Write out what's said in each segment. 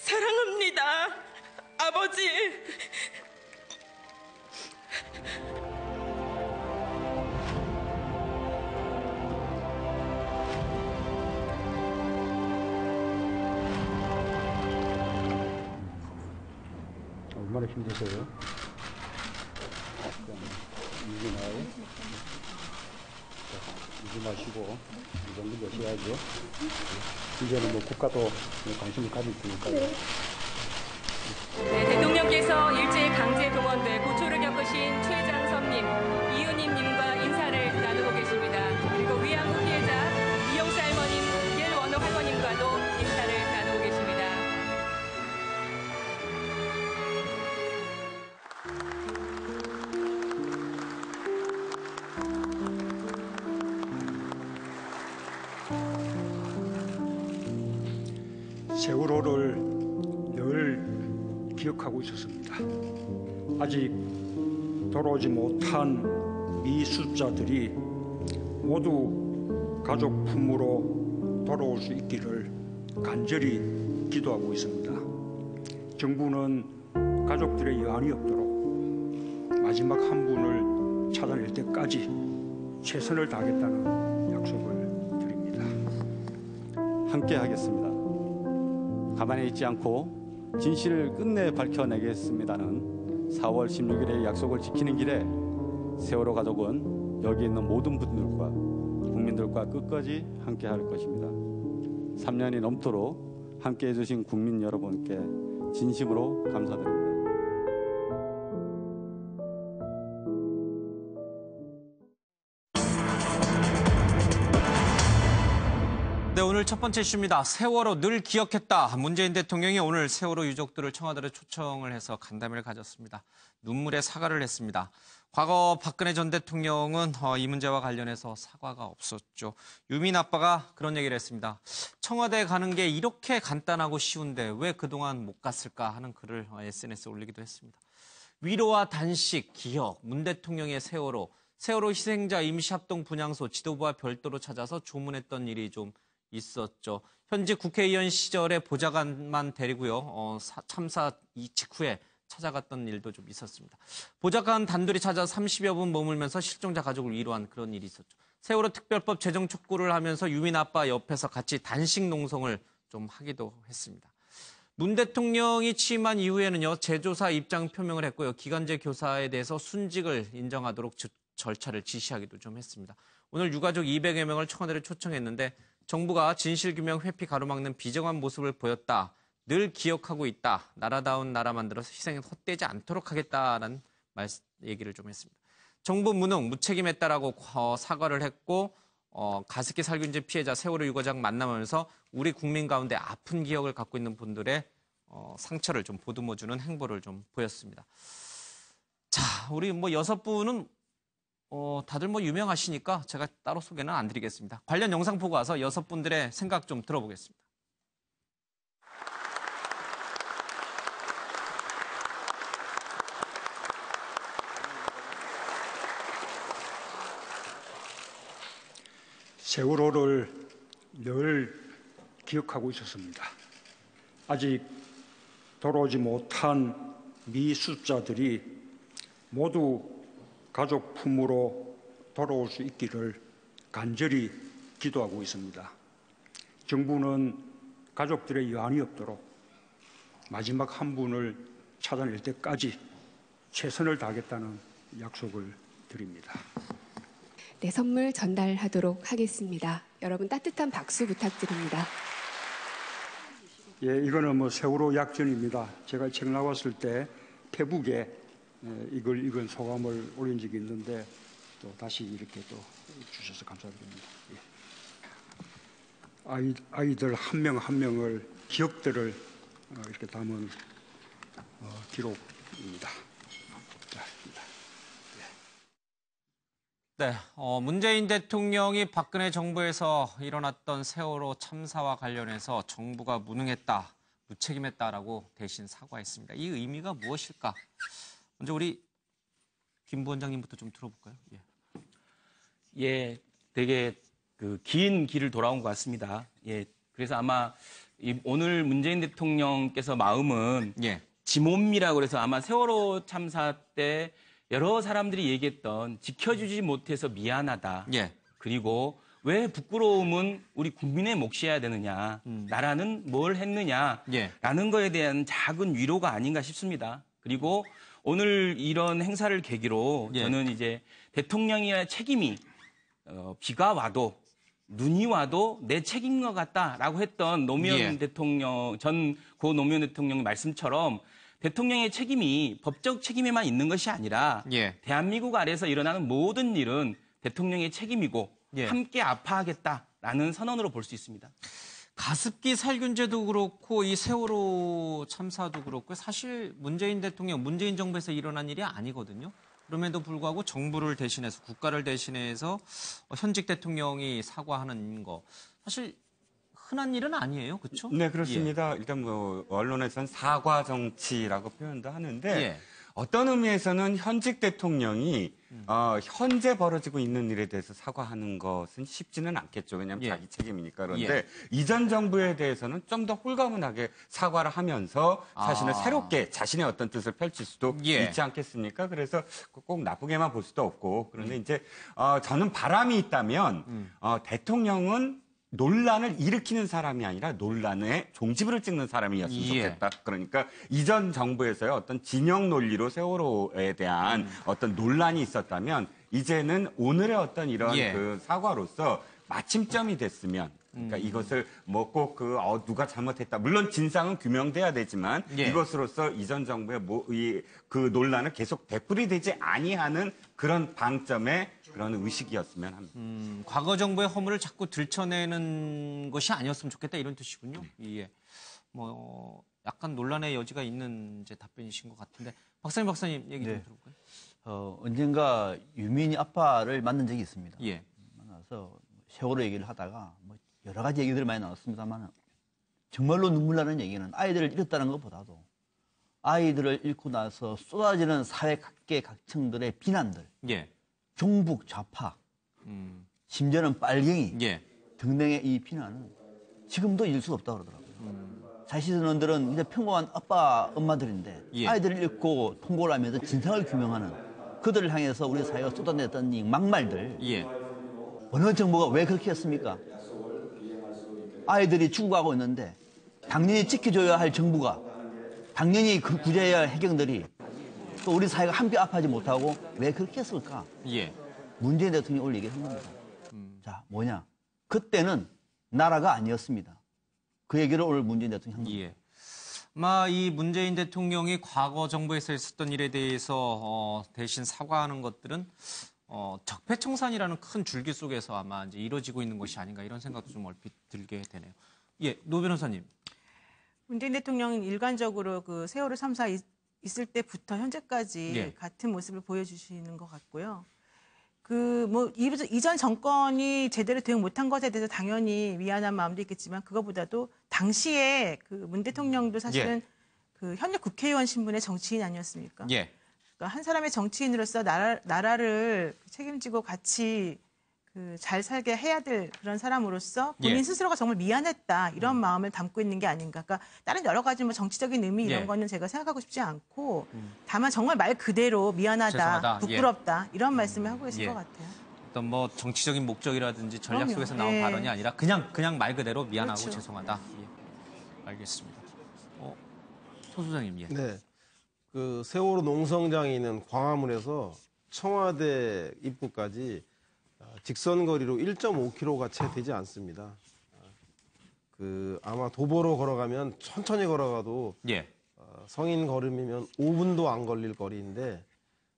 사랑합니다, 아버지. 얼마나 힘드세요? 이지 마시고 이 정도 되셔야죠. 이제는 뭐 국가도 관심을 가질 테니까요. 네, 대통령께서 일제 강제 동원돼 고초를 겪으신 최장섭님, 이은희님과 인사를 나누고 계십니다. 그리고 위안부 피해자 이영수 할머님, 길원호 할머님과도 인사를 나누고 계십니다. 세월호를 늘 기억하고 있었습니다. 아직 돌아오지 못한 미수자들이 모두 가족 품으로 돌아올 수 있기를 간절히 기도하고 있습니다. 정부는 가족들의 여한이 없도록 마지막 한 분을 찾아낼 때까지 최선을 다하겠다는 약속을 드립니다. 함께 하겠습니다. 가만히 있지 않고 진실을 끝내 밝혀내겠습니다는 4월 16일의 약속을 지키는 길에 세월호 가족은 여기 있는 모든 분들과 국민들과 끝까지 함께 할 것입니다. 3년이 넘도록 함께 해주신 국민 여러분께 진심으로 감사드립니다. 네, 오늘 첫 번째 이슈입니다. 세월호 늘 기억했다. 문재인 대통령이 오늘 세월호 유족들을 청와대로 초청을 해서 간담회를 가졌습니다. 눈물의 사과를 했습니다. 과거 박근혜 전 대통령은 이 문제와 관련해서 사과가 없었죠. 유민 아빠가 그런 얘기를 했습니다. 청와대에 가는 게 이렇게 간단하고 쉬운데 왜 그동안 못 갔을까 하는 글을 SNS에 올리기도 했습니다. 위로와 단식, 기억, 문 대통령의 세월호 희생자 임시합동 분향소 지도부와 별도로 찾아서 조문했던 일이 좀 있었죠. 현직 국회의원 시절에 보좌관만 데리고요. 참사 직후에 찾아갔던 일도 좀 있었습니다. 보좌관 단둘이 찾아 30여 분 머물면서 실종자 가족을 위로한 그런 일이 있었죠. 세월호 특별법 제정 촉구를 하면서 유민 아빠 옆에서 같이 단식 농성을 좀 하기도 했습니다. 문 대통령이 취임한 이후에는요. 재조사 입장 표명을 했고요. 기간제 교사에 대해서 순직을 인정하도록 절차를 지시하기도 좀 했습니다. 오늘 유가족 200여 명을 청와대를 초청했는데 정부가 진실규명 회피 가로막는 비정한 모습을 보였다. 늘 기억하고 있다. 나라다운 나라 만들어서 희생이 헛되지 않도록 하겠다라는 얘기를 좀 했습니다. 정부 무능, 무책임했다라고 사과를 했고 가습기 살균제 피해자 세월호 유가족 만나면서 우리 국민 가운데 아픈 기억을 갖고 있는 분들의 상처를 좀 보듬어주는 행보를 좀 보였습니다. 자, 우리 뭐 6분은 다들 뭐 유명하시니까 제가 따로 소개는 안 드리겠습니다. 관련 영상 보고 와서 6분들의 생각 좀 들어보겠습니다. 세월호를 늘 기억하고 있었습니다. 아직 돌아오지 못한 미수자들이 모두 가족 품으로 돌아올 수 있기를 간절히 기도하고 있습니다. 정부는 가족들의 여한이 없도록 마지막 한 분을 찾아낼 때까지 최선을 다하겠다는 약속을 드립니다. 네, 선물 전달하도록 하겠습니다. 여러분 따뜻한 박수 부탁드립니다. 예, 이거는 뭐 세월호 약전입니다. 제가 책 나왔을 때 페북에 이걸 읽은 소감을 올린 적이 있는데 또 다시 이렇게 또 주셔서 감사드립니다. 예. 아이들 한 명 한 명을 기억들을 이렇게 담은 기록입니다. 네, 문재인 대통령이 박근혜 정부에서 일어났던 세월호 참사와 관련해서 정부가 무능했다, 무책임했다라고 대신 사과했습니다. 이 의미가 무엇일까? 먼저 우리 김 부원장님부터 좀 들어볼까요? 예. 예, 되게 긴 길을 돌아온 것 같습니다. 예, 그래서 아마 오늘 문재인 대통령께서 마음은 예. 지몬미라고 그래서 아마 세월호 참사 때 여러 사람들이 얘기했던 지켜주지 못해서 미안하다. 예. 그리고 왜 부끄러움은 우리 국민의 몫이어야 되느냐. 나라는 뭘 했느냐. 예. 라는 거에 대한 작은 위로가 아닌가 싶습니다. 그리고 오늘 이런 행사를 계기로 예. 저는 이제 대통령의 책임이 비가 와도 눈이 와도 내 책임인 것 같다라고 했던 노무현 예. 대통령, 전 고 노무현 대통령 말씀처럼 대통령의 책임이 법적 책임에만 있는 것이 아니라 예. 대한민국 아래에서 일어나는 모든 일은 대통령의 책임이고 예. 함께 아파하겠다라는 선언으로 볼 수 있습니다. 가습기 살균제도 그렇고 이 세월호 참사도 그렇고 사실 문재인 대통령, 문재인 정부에서 일어난 일이 아니거든요. 그럼에도 불구하고 정부를 대신해서 국가를 대신해서 현직 대통령이 사과하는 거 사실 흔한 일은 아니에요, 그렇죠? 네, 그렇습니다. 일단 뭐 언론에서는 사과 정치라고 표현도 하는데 예. 어떤 의미에서는 현직 대통령이 현재 벌어지고 있는 일에 대해서 사과하는 것은 쉽지는 않겠죠. 왜냐하면 예. 자기 책임이니까. 그런데 예. 이전 정부에 대해서는 좀 더 홀가분하게 사과를 하면서 자신을 새롭게 자신의 어떤 뜻을 펼칠 수도 예. 있지 않겠습니까? 그래서 꼭 나쁘게만 볼 수도 없고. 그런데 이제 저는 바람이 있다면 대통령은 논란을 일으키는 사람이 아니라 논란의 종지부를 찍는 사람이었으면 예. 좋겠다. 그러니까 이전 정부에서의 어떤 진영 논리로 세월호에 대한 어떤 논란이 있었다면 이제는 오늘의 어떤 이런 예. 그 사과로서 마침점이 됐으면 그러니까 이것을 뭐 꼭 누가 잘못했다. 물론 진상은 규명돼야 되지만 예. 이것으로서 이전 정부의 그 논란을 계속 되풀이되지 아니하는 그런 방점의 그런 의식이었으면 합니다. 과거 정부의 허물을 자꾸 들춰내는 것이 아니었으면 좋겠다 이런 뜻이군요. 예. 뭐 약간 논란의 여지가 있는 이제 답변이신 것 같은데 박사님 얘기 좀 네. 들어볼까요? 언젠가 유민이 아빠를 만난 적이 있습니다. 예. 만나서 세월호 얘기를 하다가 뭐 여러 가지 얘기들을 많이 나눴습니다만 정말로 눈물 나는 얘기는 아이들을 잃었다는 것보다도 아이들을 잃고 나서 쏟아지는 사회 각계 각층들의 비난들, 예. 종북 좌파, 심지어는 빨갱이 예. 등등의 이 비난은 지금도 잃을 수 없다고 그러더라고요. 자신들은 이제 평범한 아빠, 엄마들인데 예. 아이들을 잃고 통보를 하면서 진상을 규명하는 그들을 향해서 우리 사회가 쏟아냈던 이 막말들 예. 어느 정부가 왜 그렇게 했습니까? 아이들이 죽어가고 있는데 당연히 지켜줘야 할 정부가 당연히 그 구제해야 할 해경들이 또 우리 사회가 함께 아파하지 못하고 왜 그렇게 했을까? 예. 문재인 대통령이 오늘 얘기한 겁니다. 자, 뭐냐? 그때는 나라가 아니었습니다. 그 얘기를 오늘 문재인 대통령이 한 겁니다. 예. 아마 이 문재인 대통령이 과거 정부에서 있었던 일에 대해서 대신 사과하는 것들은 적폐청산이라는 큰 줄기 속에서 아마 이제 이루어지고 있는 것이 아닌가 이런 생각도 좀 얼핏 들게 되네요. 예, 노 변호사님. 문재인 대통령은 일관적으로 그 세월호 참사 있을 때부터 현재까지 예. 같은 모습을 보여주시는 것 같고요. 그 뭐 이전 정권이 제대로 대응 못한 것에 대해서 당연히 미안한 마음도 있겠지만 그거보다도 당시에 그 문 대통령도 사실은 그 현역 국회의원 신분의 정치인 아니었습니까? 예. 그러니까 한 사람의 정치인으로서 나라를 책임지고 같이 그 잘 살게 해야 될 그런 사람으로서 본인 예. 스스로가 정말 미안했다 이런 마음을 담고 있는 게 아닌가. 그러니까 다른 여러 가지 뭐 정치적인 의미 이런 예. 거는 제가 생각하고 싶지 않고 다만 정말 말 그대로 미안하다, 죄송하다. 부끄럽다 이런 말씀을 하고 있을 예. 것 같아요. 어떤 뭐 정치적인 목적이라든지 전략 그럼요. 속에서 나온 예. 발언이 아니라 그냥 말 그대로 미안하고 그렇죠. 죄송하다. 예. 알겠습니다. 소 소장님, 예. 네. 그 세월호 농성장이 있는 광화문에서 청와대 입구까지 직선거리로 1.5km가 채 되지 않습니다. 그 아마 도보로 걸어가면 천천히 걸어가도 예. 성인 걸음이면 5분도 안 걸릴 거리인데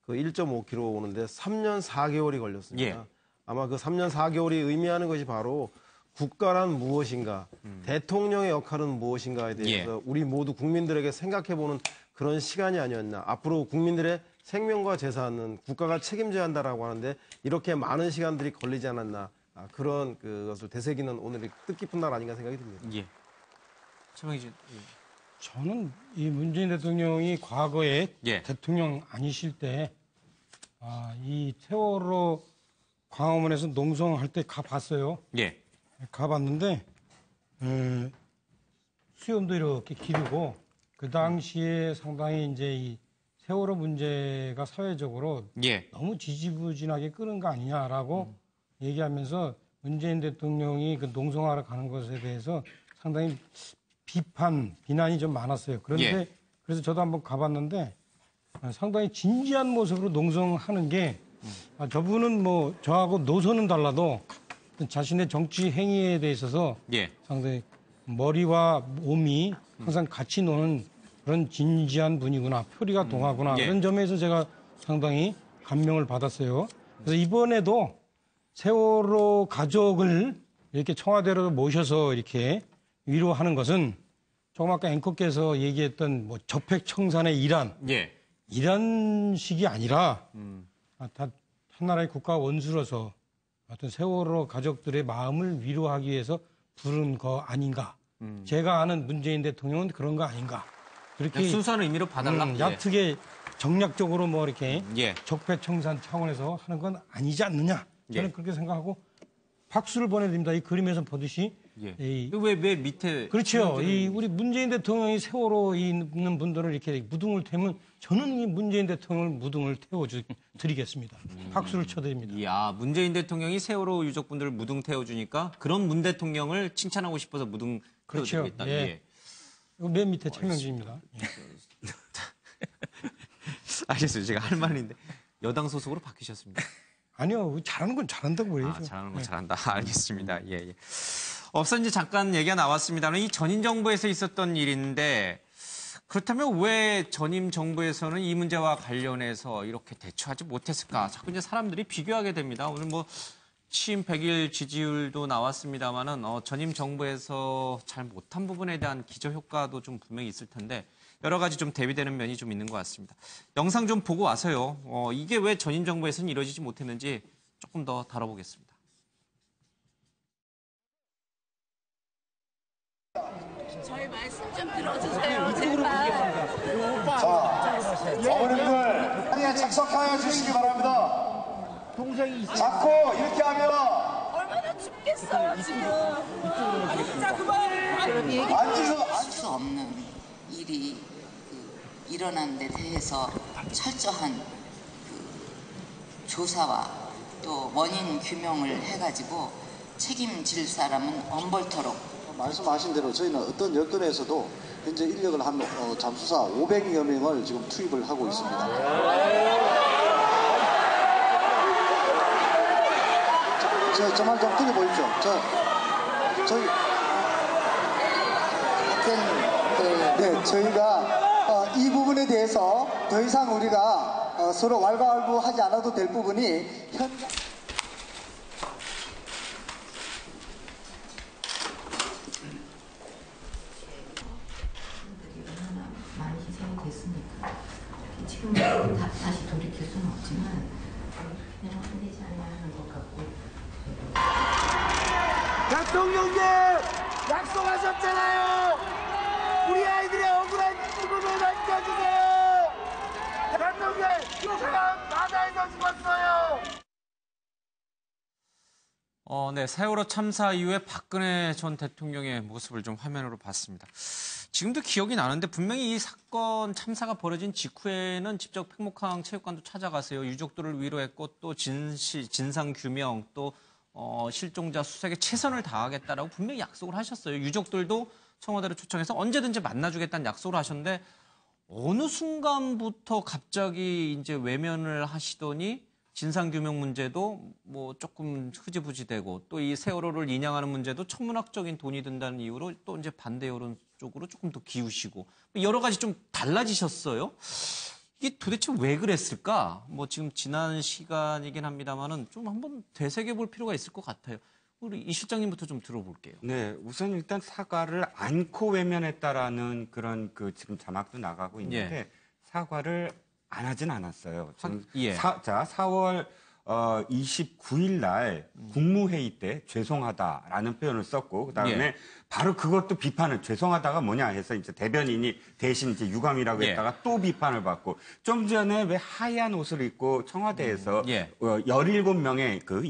그 1.5km 오는데 3년 4개월이 걸렸습니다. 예. 아마 그 3년 4개월이 의미하는 것이 바로 국가란 무엇인가, 대통령의 역할은 무엇인가에 대해서 우리 모두 국민들에게 생각해보는 그런 시간이 아니었나. 앞으로 국민들의 생명과 재산은 국가가 책임져야 한다라고 하는데 이렇게 많은 시간들이 걸리지 않았나. 그런 그것을 되새기는 오늘이 뜻깊은 날 아닌가 생각이 듭니다. 예. 최명희 씨. 저는 이 문재인 대통령이 과거에 예. 대통령 아니실 때 이 세월호 광화문에서 농성할 때 가봤어요. 예. 가봤는데 수염도 이렇게 기르고 그 당시에 상당히 이제 이 세월호 문제가 사회적으로 예. 너무 지지부진하게 끄는 거 아니냐라고 얘기하면서 문재인 대통령이 그 농성하러 가는 것에 대해서 상당히 비난이 좀 많았어요. 그런데 예. 그래서 저도 한번 가봤는데 상당히 진지한 모습으로 농성하는 게 저분은 뭐 저하고 노선은 달라도 자신의 정치 행위에 대해 있어서 예. 상당히 머리와 몸이 항상 같이 노는 그런 진지한 분이구나, 표리가 동하구나, 예. 그런 점에서 제가 상당히 감명을 받았어요. 그래서 이번에도 세월호 가족을 이렇게 청와대로 모셔서 이렇게 위로하는 것은 조금 아까 앵커께서 얘기했던 뭐 적폐청산의 이란식이 아니라 다 한나라의 국가 원수로서 어떤 세월호 가족들의 마음을 위로하기 위해서 부른 거 아닌가. 제가 아는 문재인 대통령은 그런 거 아닌가. 그렇게 순수한 의미로 봐달라. 얕게 정략적으로 뭐 이렇게 예. 적폐청산 차원에서 하는 건 아니지 않느냐. 저는 예. 그렇게 생각하고 박수를 보내드립니다. 이 그림에서 보듯이. 예. 이, 왜 밑에 그렇죠. 이 우리 문재인 대통령이 세월호 있는 분들을 이렇게 무등을 태우면 저는 이 문재인 대통령을 무등을 태워드리겠습니다. 박수를 쳐드립니다. 이야, 문재인 대통령이 세월호 유족분들을 무등 태워주니까 그런 문 대통령을 칭찬하고 싶어서 무등 그렇죠. 태워드리겠다. 예. 이거 맨 밑에 차명진입니다. 예. 알겠어요. 제가 할 말인데 여당 소속으로 바뀌셨습니다. 아니요, 잘하는 건 잘한다고 그래야죠. 잘하는 건 잘한다. 알겠습니다. 예, 예. 앞서 이제 잠깐 얘기가 나왔습니다만 이 전임 정부에서 있었던 일인데 그렇다면 왜 전임 정부에서는 이 문제와 관련해서 이렇게 대처하지 못했을까? 자꾸 이제 사람들이 비교하게 됩니다. 오늘 뭐 취임 100일 지지율도 나왔습니다만은 전임 정부에서 잘 못한 부분에 대한 기저효과도 좀 분명히 있을 텐데 여러 가지 좀 대비되는 면이 좀 있는 것 같습니다. 영상 좀 보고 와서요. 이게 왜 전임 정부에서는 이루어지지 못했는지 조금 더 다뤄보겠습니다. 저희 말씀 좀 들어주세요. 제발. 자, 어머님들 자리에 착석하여 주시기 바랍니다. 자꾸 이렇게 하면 얼마나 춥겠어요 지금. 진짜 그만을. 앉으셔. 할 수 없는 일이 일어난 데 대해서 철저한 조사와 또 원인 규명을 해가지고 책임질 사람은 엄벌토록. 말씀하신 대로 저희는 어떤 여건에서도 현재 인력을 한 잠수사 500여 명을 지금 투입을 하고 있습니다. 저 말 좀 들어보십시오. 저희 네, 저희가 이 부분에 대해서 더 이상 우리가 서로 왈가왈부하지 않아도 될 부분이 현장. 많이 희생이 됐으니까 지금 다시 돌이킬 수는 없지만 그냥 안 되지 않냐 하는 것 같고. 대통령님 약속하셨잖아요. 우리 아이들의 억울한 죽음을 남겨주세요. 대통령 제가 바다에서 죽었어요. 네, 세월호 참사 이후에 박근혜 전 대통령의 모습을 좀 화면으로 봤습니다. 지금도 기억이 나는데 분명히 이 사건 참사가 벌어진 직후에는 직접 팽목항 체육관도 찾아가세요. 유족들을 위로했고 또 진상 규명 또 실종자 수색에 최선을 다하겠다라고 분명히 약속을 하셨어요. 유족들도 청와대를 초청해서 언제든지 만나주겠다는 약속을 하셨는데 어느 순간부터 갑자기 이제 외면을 하시더니 진상규명 문제도 뭐 조금 흐지부지되고 또 이 세월호를 인양하는 문제도 천문학적인 돈이 든다는 이유로 또 이제 반대 여론 쪽으로 조금 더 기우시고 여러 가지 좀 달라지셨어요. 이게 도대체 왜 그랬을까? 뭐 지금 지난 시간이긴 합니다만은 좀 한번 되새겨볼 필요가 있을 것 같아요. 우리 이 실장님부터 좀 들어볼게요. 네, 우선 일단 사과를 않고 외면했다라는 그런 지금 자막도 나가고 있는데 사과를 안 하진 않았어요. 예. 4월 29일 날 국무회의 때 죄송하다라는 표현을 썼고 그다음에 바로 그것도 비판을 죄송하다가 뭐냐 해서 이제 대변인이 대신 이제 유감이라고 했다가 또 비판을 받고 좀 전에 왜 하얀 옷을 입고 청와대에서 17명의 그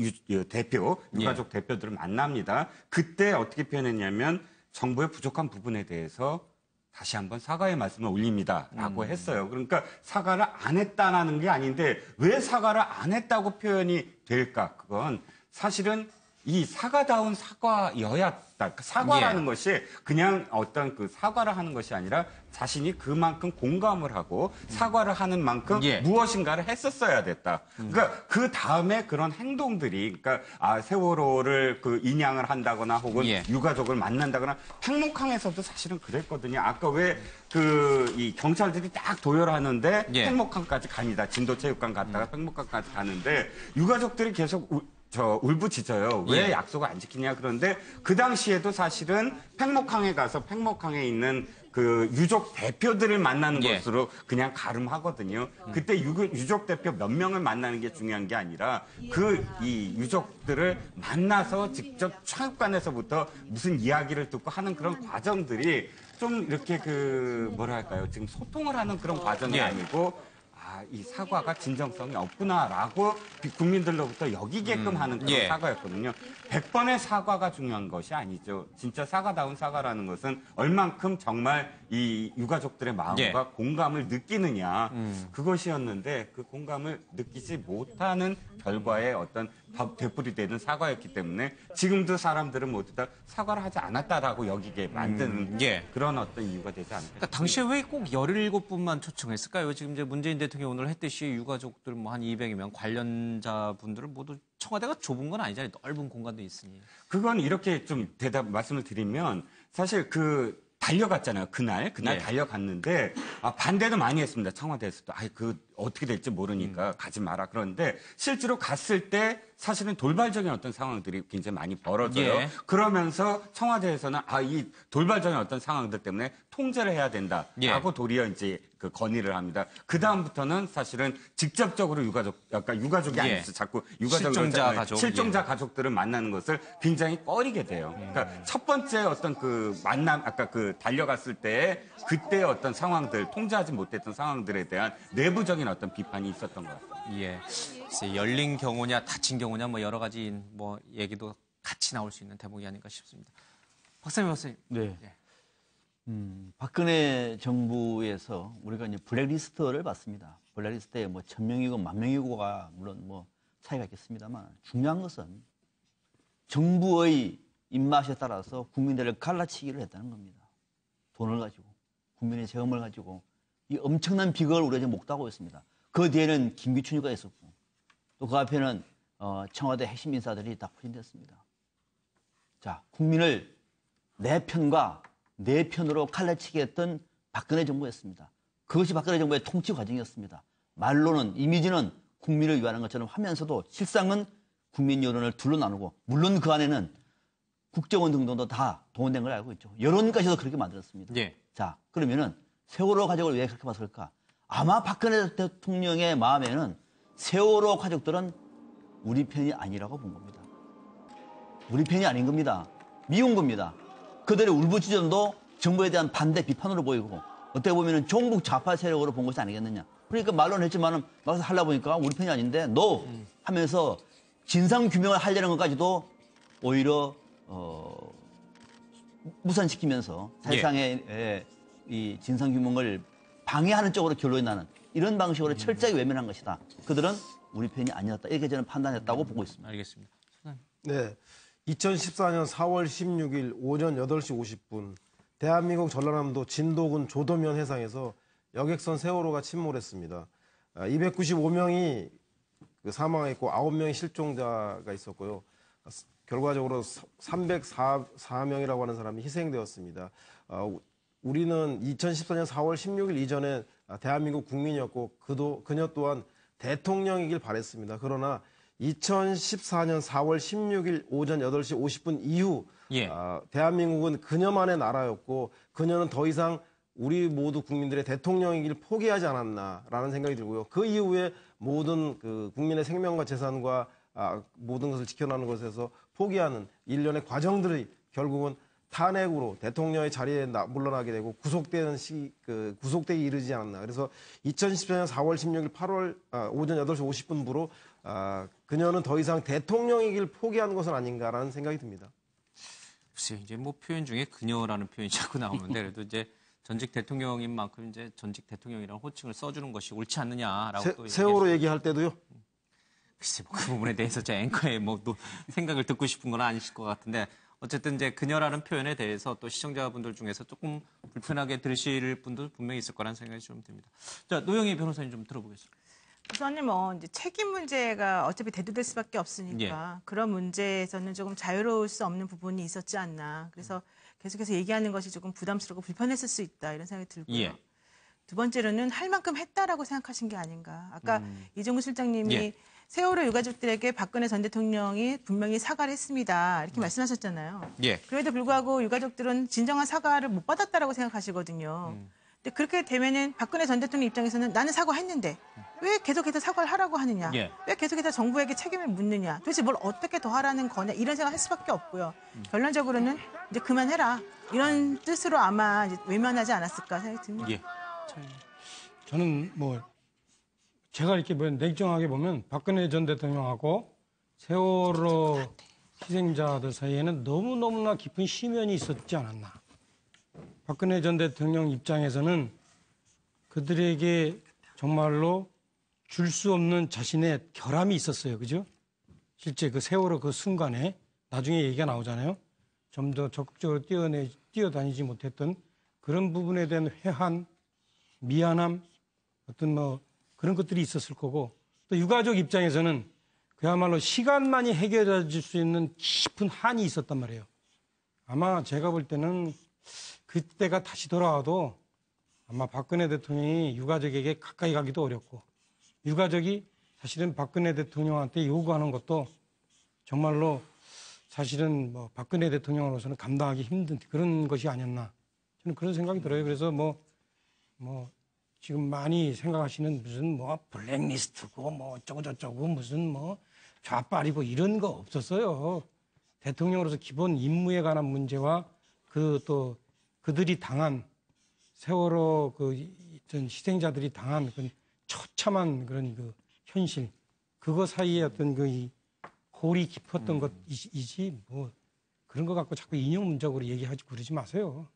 대표 유가족 대표들을 만납니다. 그때 어떻게 표현했냐면 정부의 부족한 부분에 대해서 다시 한번 사과의 말씀을 올립니다라고 했어요. 그러니까 사과를 안 했다는 게 아닌데 왜 사과를 안 했다고 표현이 될까? 그건 사실은 이 사과다운 사과여야다. 사과라는 것이 그냥 어떤 그 사과를 하는 것이 아니라 자신이 그만큼 공감을 하고 사과를 하는 만큼 무엇인가를 했었어야 됐다. 그러니까 그 다음에 그런 행동들이 그러니까 세월호를 그 인양을 한다거나 혹은 유가족을 만난다거나 팽목항에서도 사실은 그랬거든요. 아까 왜 그 이 경찰들이 딱 도열하는데 팽목항까지 갑니다. 진도체육관 갔다가 팽목항까지 가는데 유가족들이 계속 울부짖어요. 왜 약속을 안 지키냐 그런데 그 당시에도 사실은 팽목항에 가서 팽목항에 있는 그 유족 대표들을 만나는 것으로 그냥 가름하거든요. 그때 유족 대표 몇 명을 만나는 게 중요한 게 아니라 이 유족들을 만나서 직접 체육관에서부터 무슨 이야기를 듣고 하는 그런 과정들이 좀 이렇게 그 뭐랄까요 지금 소통을 하는 그런 과정이 아니고 이 사과가 진정성이 없구나라고 국민들로부터 여기게끔 하는 그런 사과였거든요. 100번의 사과가 중요한 것이 아니죠. 진짜 사과다운 사과라는 것은 얼만큼 정말 이 유가족들의 마음과 공감을 느끼느냐 그것이었는데 그 공감을 느끼지 못하는 결과의 어떤 되풀이되는 사과였기 때문에 지금도 사람들은 모두 다 사과를 하지 않았다라고 여기게 만드는 그런 어떤 이유가 되지 않을까. 그러니까 당시에 왜 꼭 17분만 초청했을까요? 지금 이제 문재인 대통령이 오늘 했듯이 유가족들 뭐 한 200여 관련자분들을 모두 청와대가 좁은 건 아니잖아요. 넓은 공간도 있으니. 그건 이렇게 좀 말씀을 드리면 사실 달려갔잖아요. 그날 달려갔는데 반대도 많이 했습니다. 청와대에서도 어떻게 될지 모르니까 가지 마라. 그런데 실제로 갔을 때 사실은 돌발적인 어떤 상황들이 굉장히 많이 벌어져요. 그러면서 청와대에서는 이 돌발적인 어떤 상황들 때문에 통제를 해야 된다라고 도리어 이제 그 건의를 합니다. 그 다음부터는 사실은 직접적으로 유가족이 아니었어. 자꾸 실종자 가족들을 만나는 것을 굉장히 꺼리게 돼요. 그러니까 첫 번째 어떤 그 만남, 아까 그 달려갔을 때 그때 어떤 상황들, 통제하지 못했던 상황들에 대한 내부적인 어떤 비판이 있었던 것 같습니다. 글쎄, 열린 경우냐, 닫힌 경우냐, 뭐 여러 가지 뭐 얘기도 같이 나올 수 있는 대목이 아닌가 싶습니다. 박상민 박사님. 네. 박근혜 정부에서 우리가 이제 블랙리스트를 받습니다. 블랙리스트에 뭐 1000명이고 10,000명이고가 물론 뭐 차이가 있겠습니다만 중요한 것은 정부의 입맛에 따라서 국민들을 갈라치기를 했다는 겁니다. 돈을 가지고, 국민의 재금을 가지고 이 엄청난 비극을 우리가 지금 목도하고 있습니다. 그 뒤에는 김기춘이가 있었고 또 그 앞에는 청와대 핵심 인사들이 다 포진됐습니다. 자, 국민을 내 편과 내 편으로 갈라치게 했던 박근혜 정부였습니다. 그것이 박근혜 정부의 통치 과정이었습니다. 말로는 이미지는 국민을 위하는 것처럼 하면서도 실상은 국민 여론을 둘로 나누고 물론 그 안에는 국정원 등등도 다 동원된 걸 알고 있죠. 여론까지도 그렇게 만들었습니다. 자, 그러면은 세월호 가족을 왜 그렇게 봤을까? 아마 박근혜 대통령의 마음에는 세월호 가족들은 우리 편이 아니라고 본 겁니다. 우리 편이 아닌 겁니다. 미운 겁니다. 그들의 울부짖음도 정부에 대한 반대 비판으로 보이고 어떻게 보면 종북 좌파 세력으로 본 것이 아니겠느냐. 그러니까 말로는 했지만 막상 하려고 보니까 우리 편이 아닌데 NO 하면서 진상규명을 하려는 것까지도 오히려 무산시키면서 세상의 이 진상규명을 방해하는 쪽으로 결론이 나는 이런 방식으로 철저하게 외면한 것이다. 그들은 우리 편이 아니었다. 이렇게 저는 판단했다고 보고 있습니다. 알겠습니다. 네. 2014년 4월 16일 오전 8시 50분 대한민국 전라남도 진도군 조도면 해상에서 여객선 세월호가 침몰했습니다. 295명이 사망했고 9명의 실종자가 있었고요. 결과적으로 304명이라고 하는 사람이 희생되었습니다. 우리는 2014년 4월 16일 이전에 대한민국 국민이었고 그녀 또한 대통령이길 바랬습니다. 그러나 2014년 4월 16일 오전 8시 50분 이후 대한민국은 그녀만의 나라였고 그녀는 더 이상 우리 모두 국민들의 대통령이길 포기하지 않았나라는 생각이 들고요. 그 이후에 모든 그 국민의 생명과 재산과 모든 것을 지켜나가는 것에서 포기하는 일련의 과정들이 결국은 탄핵으로 대통령의 자리에 물러나게 되고 구속되기 이르지 않았나. 그래서 2014년 4월 16일 오전 8시 50분부로 그녀는 더 이상 대통령이길 포기한 것은 아닌가라는 생각이 듭니다. 글쎄, 이제 뭐 표현 중에 그녀라는 표현이 자꾸 나오는데 그래도 이제 전직 대통령인 만큼 이제 전직 대통령이라는 호칭을 써주는 것이 옳지 않느냐라고 또 세월호 얘기할 때도요? 글쎄, 뭐 그 부분에 대해서 제 앵커의 뭐 또 생각을 듣고 싶은 건 아니실 것 같은데 어쨌든 이제 그녀라는 표현에 대해서 또 시청자분들 중에서 조금 불편하게 들으실 분도 분명히 있을 거라는 생각이 좀 듭니다. 자, 노영희 변호사님 좀 들어보겠습니다. 우선은 뭐 이제 책임 문제가 어차피 대두될 수밖에 없으니까 그런 문제에서는 조금 자유로울 수 없는 부분이 있었지 않나. 그래서 계속해서 얘기하는 것이 조금 부담스럽고 불편했을 수 있다 이런 생각이 들고요. 두 번째로는 할 만큼 했다라고 생각하신 게 아닌가. 아까 이종구 실장님이 세월호 유가족들에게 박근혜 전 대통령이 분명히 사과를 했습니다. 이렇게 말씀하셨잖아요. 그럼에도 불구하고 유가족들은 진정한 사과를 못 받았다라고 생각하시거든요. 근데 그렇게 되면은 박근혜 전 대통령 입장에서는 나는 사과했는데 왜 계속해서 사과를 하라고 하느냐? 왜 계속해서 정부에게 책임을 묻느냐? 도대체 뭘 어떻게 더 하라는 거냐? 이런 생각을 할 수밖에 없고요. 결론적으로는 이제 그만해라. 이런 뜻으로 아마 이제 외면하지 않았을까 생각이 듭니다. 저는 뭐 제가 이렇게 냉정하게 보면 박근혜 전 대통령하고 세월호 희생자들 사이에는 너무너무나 깊은 심연이 있었지 않았나. 박근혜 전 대통령 입장에서는 그들에게 정말로 줄 수 없는 자신의 결함이 있었어요. 그죠? 실제 그 세월호 그 순간에 나중에 얘기가 나오잖아요. 좀 더 적극적으로 뛰어다니지 못했던 그런 부분에 대한 회한, 미안함, 어떤 뭐 그런 것들이 있었을 거고 또 유가족 입장에서는 그야말로 시간만이 해결해 줄 수 있는 깊은 한이 있었단 말이에요. 아마 제가 볼 때는 그때가 다시 돌아와도 아마 박근혜 대통령이 유가족에게 가까이 가기도 어렵고 유가족이 사실은 박근혜 대통령한테 요구하는 것도 정말로 사실은 뭐 박근혜 대통령으로서는 감당하기 힘든 그런 것이 아니었나 저는 그런 생각이 들어요. 그래서 뭐 지금 많이 생각하시는 무슨 뭐 블랙리스트고 뭐 어쩌고 저쩌고 무슨 뭐 좌빨이고 이런 거 없었어요. 대통령으로서 기본 임무에 관한 문제와 그 또 그들이 당한 세월호 그 희생자들이 당한 그 처참한 그런 그 현실 그거 사이에 어떤 그 이 골이 깊었던 것이지 뭐 그런 거 갖고 자꾸 인용문적으로 얘기하지 그러지 마세요.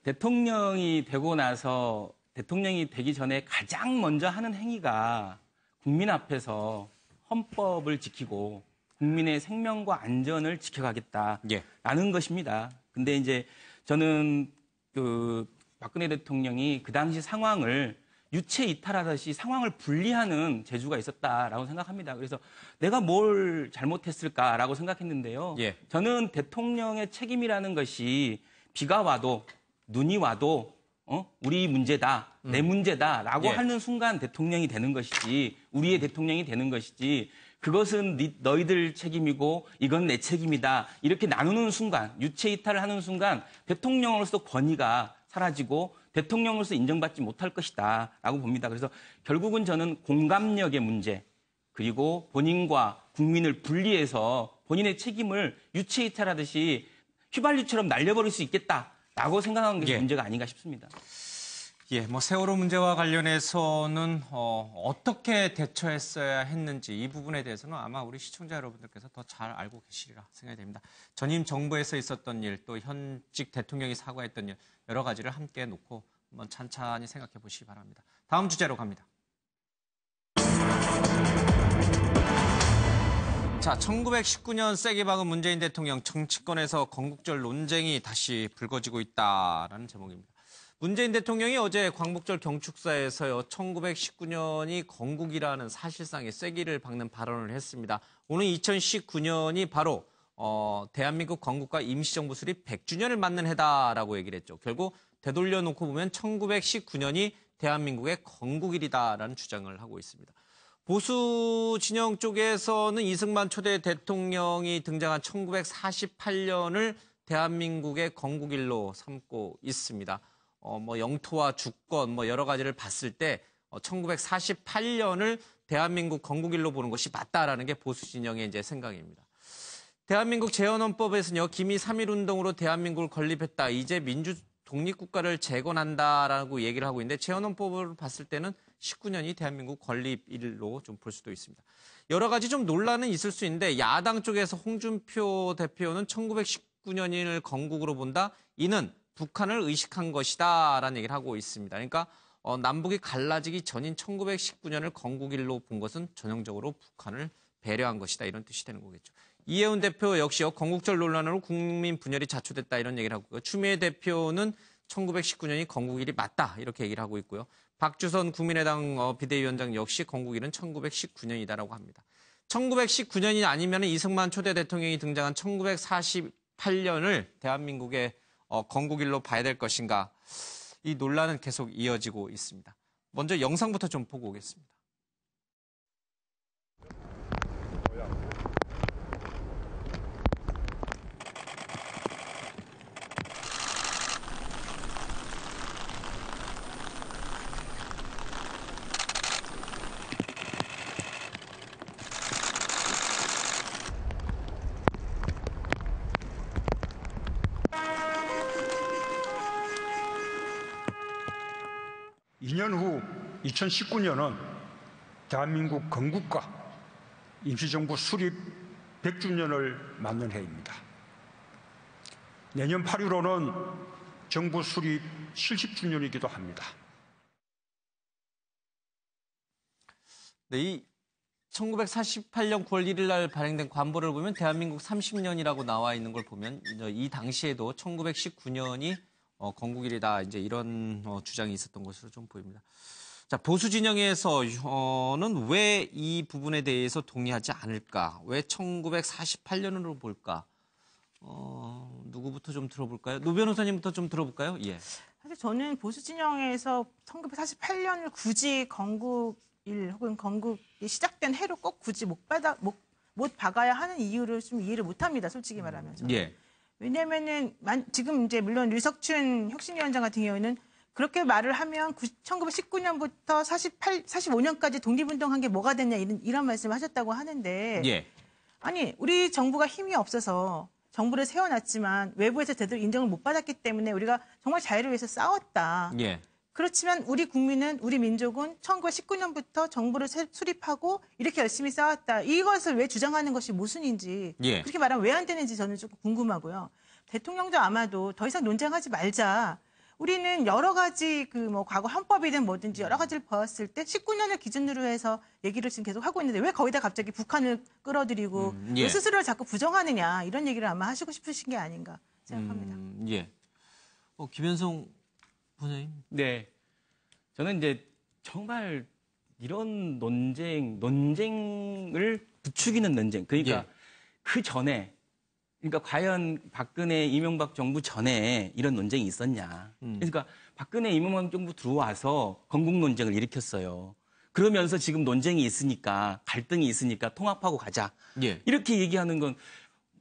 대통령이 되고 나서 대통령이 되기 전에 가장 먼저 하는 행위가 국민 앞에서 헌법을 지키고 국민의 생명과 안전을 지켜가겠다라는 것입니다. 근데 이제 저는 그 박근혜 대통령이 그 당시 상황을 유체 이탈하듯이 상황을 분리하는 재주가 있었다라고 생각합니다. 그래서 내가 뭘 잘못했을까라고 생각했는데요. 저는 대통령의 책임이라는 것이 비가 와도 눈이 와도 우리 문제다, 내 문제다라고 하는 순간 대통령이 되는 것이지 우리의 대통령이 되는 것이지 그것은 너희들 책임이고 이건 내 책임이다 이렇게 나누는 순간 유체 이탈을 하는 순간 대통령으로서 권위가 사라지고 대통령으로서 인정받지 못할 것이다 라고 봅니다. 그래서 결국은 저는 공감력의 문제 그리고 본인과 국민을 분리해서 본인의 책임을 유체 이탈하듯이 휘발유처럼 날려버릴 수 있겠다라고 생각하는 게 문제가 아닌가 싶습니다. 뭐 세월호 문제와 관련해서는 어떻게 대처했어야 했는지 이 부분에 대해서는 아마 우리 시청자 여러분들께서 더 잘 알고 계시리라 생각이 됩니다. 전임 정부에서 있었던 일, 또 현직 대통령이 사과했던 일 여러 가지를 함께 놓고 한번 찬찬히 생각해 보시기 바랍니다. 다음 주제로 갑니다. 자, 1919년 세게 박은 문재인 대통령 정치권에서 건국절 논쟁이 다시 불거지고 있다라는 제목입니다. 문재인 대통령이 어제 광복절 경축사에서요 1919년이 건국이라는 사실상의 쐐기를 박는 발언을 했습니다. 오늘 2019년이 바로 대한민국 건국과 임시정부 수립 100주년을 맞는 해다라고 얘기를 했죠. 결국 되돌려 놓고 보면 1919년이 대한민국의 건국일이다라는 주장을 하고 있습니다. 보수 진영 쪽에서는 이승만 초대 대통령이 등장한 1948년을 대한민국의 건국일로 삼고 있습니다. 뭐 영토와 주권 뭐 여러 가지를 봤을 때 1948년을 대한민국 건국일로 보는 것이 맞다라는 게 보수 진영의 이제 생각입니다. 대한민국 재헌헌법에서는요 기미 3.1운동으로 대한민국을 건립했다. 이제 민주 독립국가를 재건한다라고 얘기를 하고 있는데 재헌헌법을 봤을 때는 19년이 대한민국 건립일로 좀 볼 수도 있습니다. 여러 가지 좀 논란은 있을 수 있는데 야당 쪽에서 홍준표 대표는 1919년을 건국으로 본다. 이는 북한을 의식한 것이다라는 얘기를 하고 있습니다. 그러니까 남북이 갈라지기 전인 1919년을 건국일로 본 것은 전형적으로 북한을 배려한 것이다. 이런 뜻이 되는 거겠죠. 이해운 대표 역시요. 건국절 논란으로 국민 분열이 자초됐다. 이런 얘기를 하고요. 추미애 대표는 1919년이 건국일이 맞다. 이렇게 얘기를 하고 있고요. 박주선 국민의당 비대위원장 역시 건국일은 1919년이다라고 합니다. 1919년이 아니면 이승만 초대 대통령이 등장한 1948년을 대한민국의 건국일로 봐야 될 것인가. 이 논란은 계속 이어지고 있습니다. 먼저 영상부터 좀 보고 오겠습니다. 이 년 후 2019년은 대한민국 건국과 임시정부 수립 100주년을 맞는 해입니다. 내년 8.15는 정부 수립 70주년이기도 합니다. 네, 이 1948년 9월 1일 날 발행된 관보를 보면 대한민국 30년이라고 나와 있는 걸 보면 이 당시에도 1919년이 건국일이다. 이제 이런 주장이 있었던 것으로 좀 보입니다. 자, 보수 진영에서는 왜 이 부분에 대해서 동의하지 않을까? 왜 1948년으로 볼까? 누구부터 좀 들어볼까요? 노 변호사님부터 좀 들어볼까요? 예. 사실 저는 보수 진영에서 1948년을 굳이 건국일 혹은 건국이 시작된 해로 꼭 굳이 못 박아야 하는 이유를 좀 이해를 못합니다. 솔직히 말하면. 저는. 예. 왜냐면은 지금 이제 물론 류석춘 혁신위원장 같은 경우에는 그렇게 말을 하면 1919년부터 45년까지 독립운동한 게 뭐가 됐냐 이런 말씀을 하셨다고 하는데 예. 아니 우리 정부가 힘이 없어서 정부를 세워놨지만 외부에서 제대로 인정을 못 받았기 때문에 우리가 정말 자유를 위해서 싸웠다. 예. 그렇지만 우리 국민은 우리 민족은 1919년부터 정부를 수립하고 이렇게 열심히 싸웠다. 이것을 왜 주장하는 것이 모순인지 예. 그렇게 말하면 왜 안 되는지 저는 조금 궁금하고요. 대통령도 아마도 더 이상 논쟁하지 말자. 우리는 여러 가지 과거 헌법이든 뭐든지 여러 가지를 보았을 때 19년을 기준으로 해서 얘기를 지금 계속 하고 있는데 왜 거기다 갑자기 북한을 끌어들이고 예. 왜 스스로를 자꾸 부정하느냐 이런 얘기를 아마 하시고 싶으신 게 아닌가 생각합니다. 예. 김현성 부장님. 네. 저는 이제 정말 이런 논쟁을 부추기는 논쟁. 그러니까 예. 그 전에, 그러니까 과연 박근혜, 이명박 정부 전에 이런 논쟁이 있었냐. 그러니까 박근혜, 이명박 정부 들어와서 건국 논쟁을 일으켰어요. 그러면서 지금 논쟁이 있으니까, 갈등이 있으니까 통합하고 가자. 예. 이렇게 얘기하는 건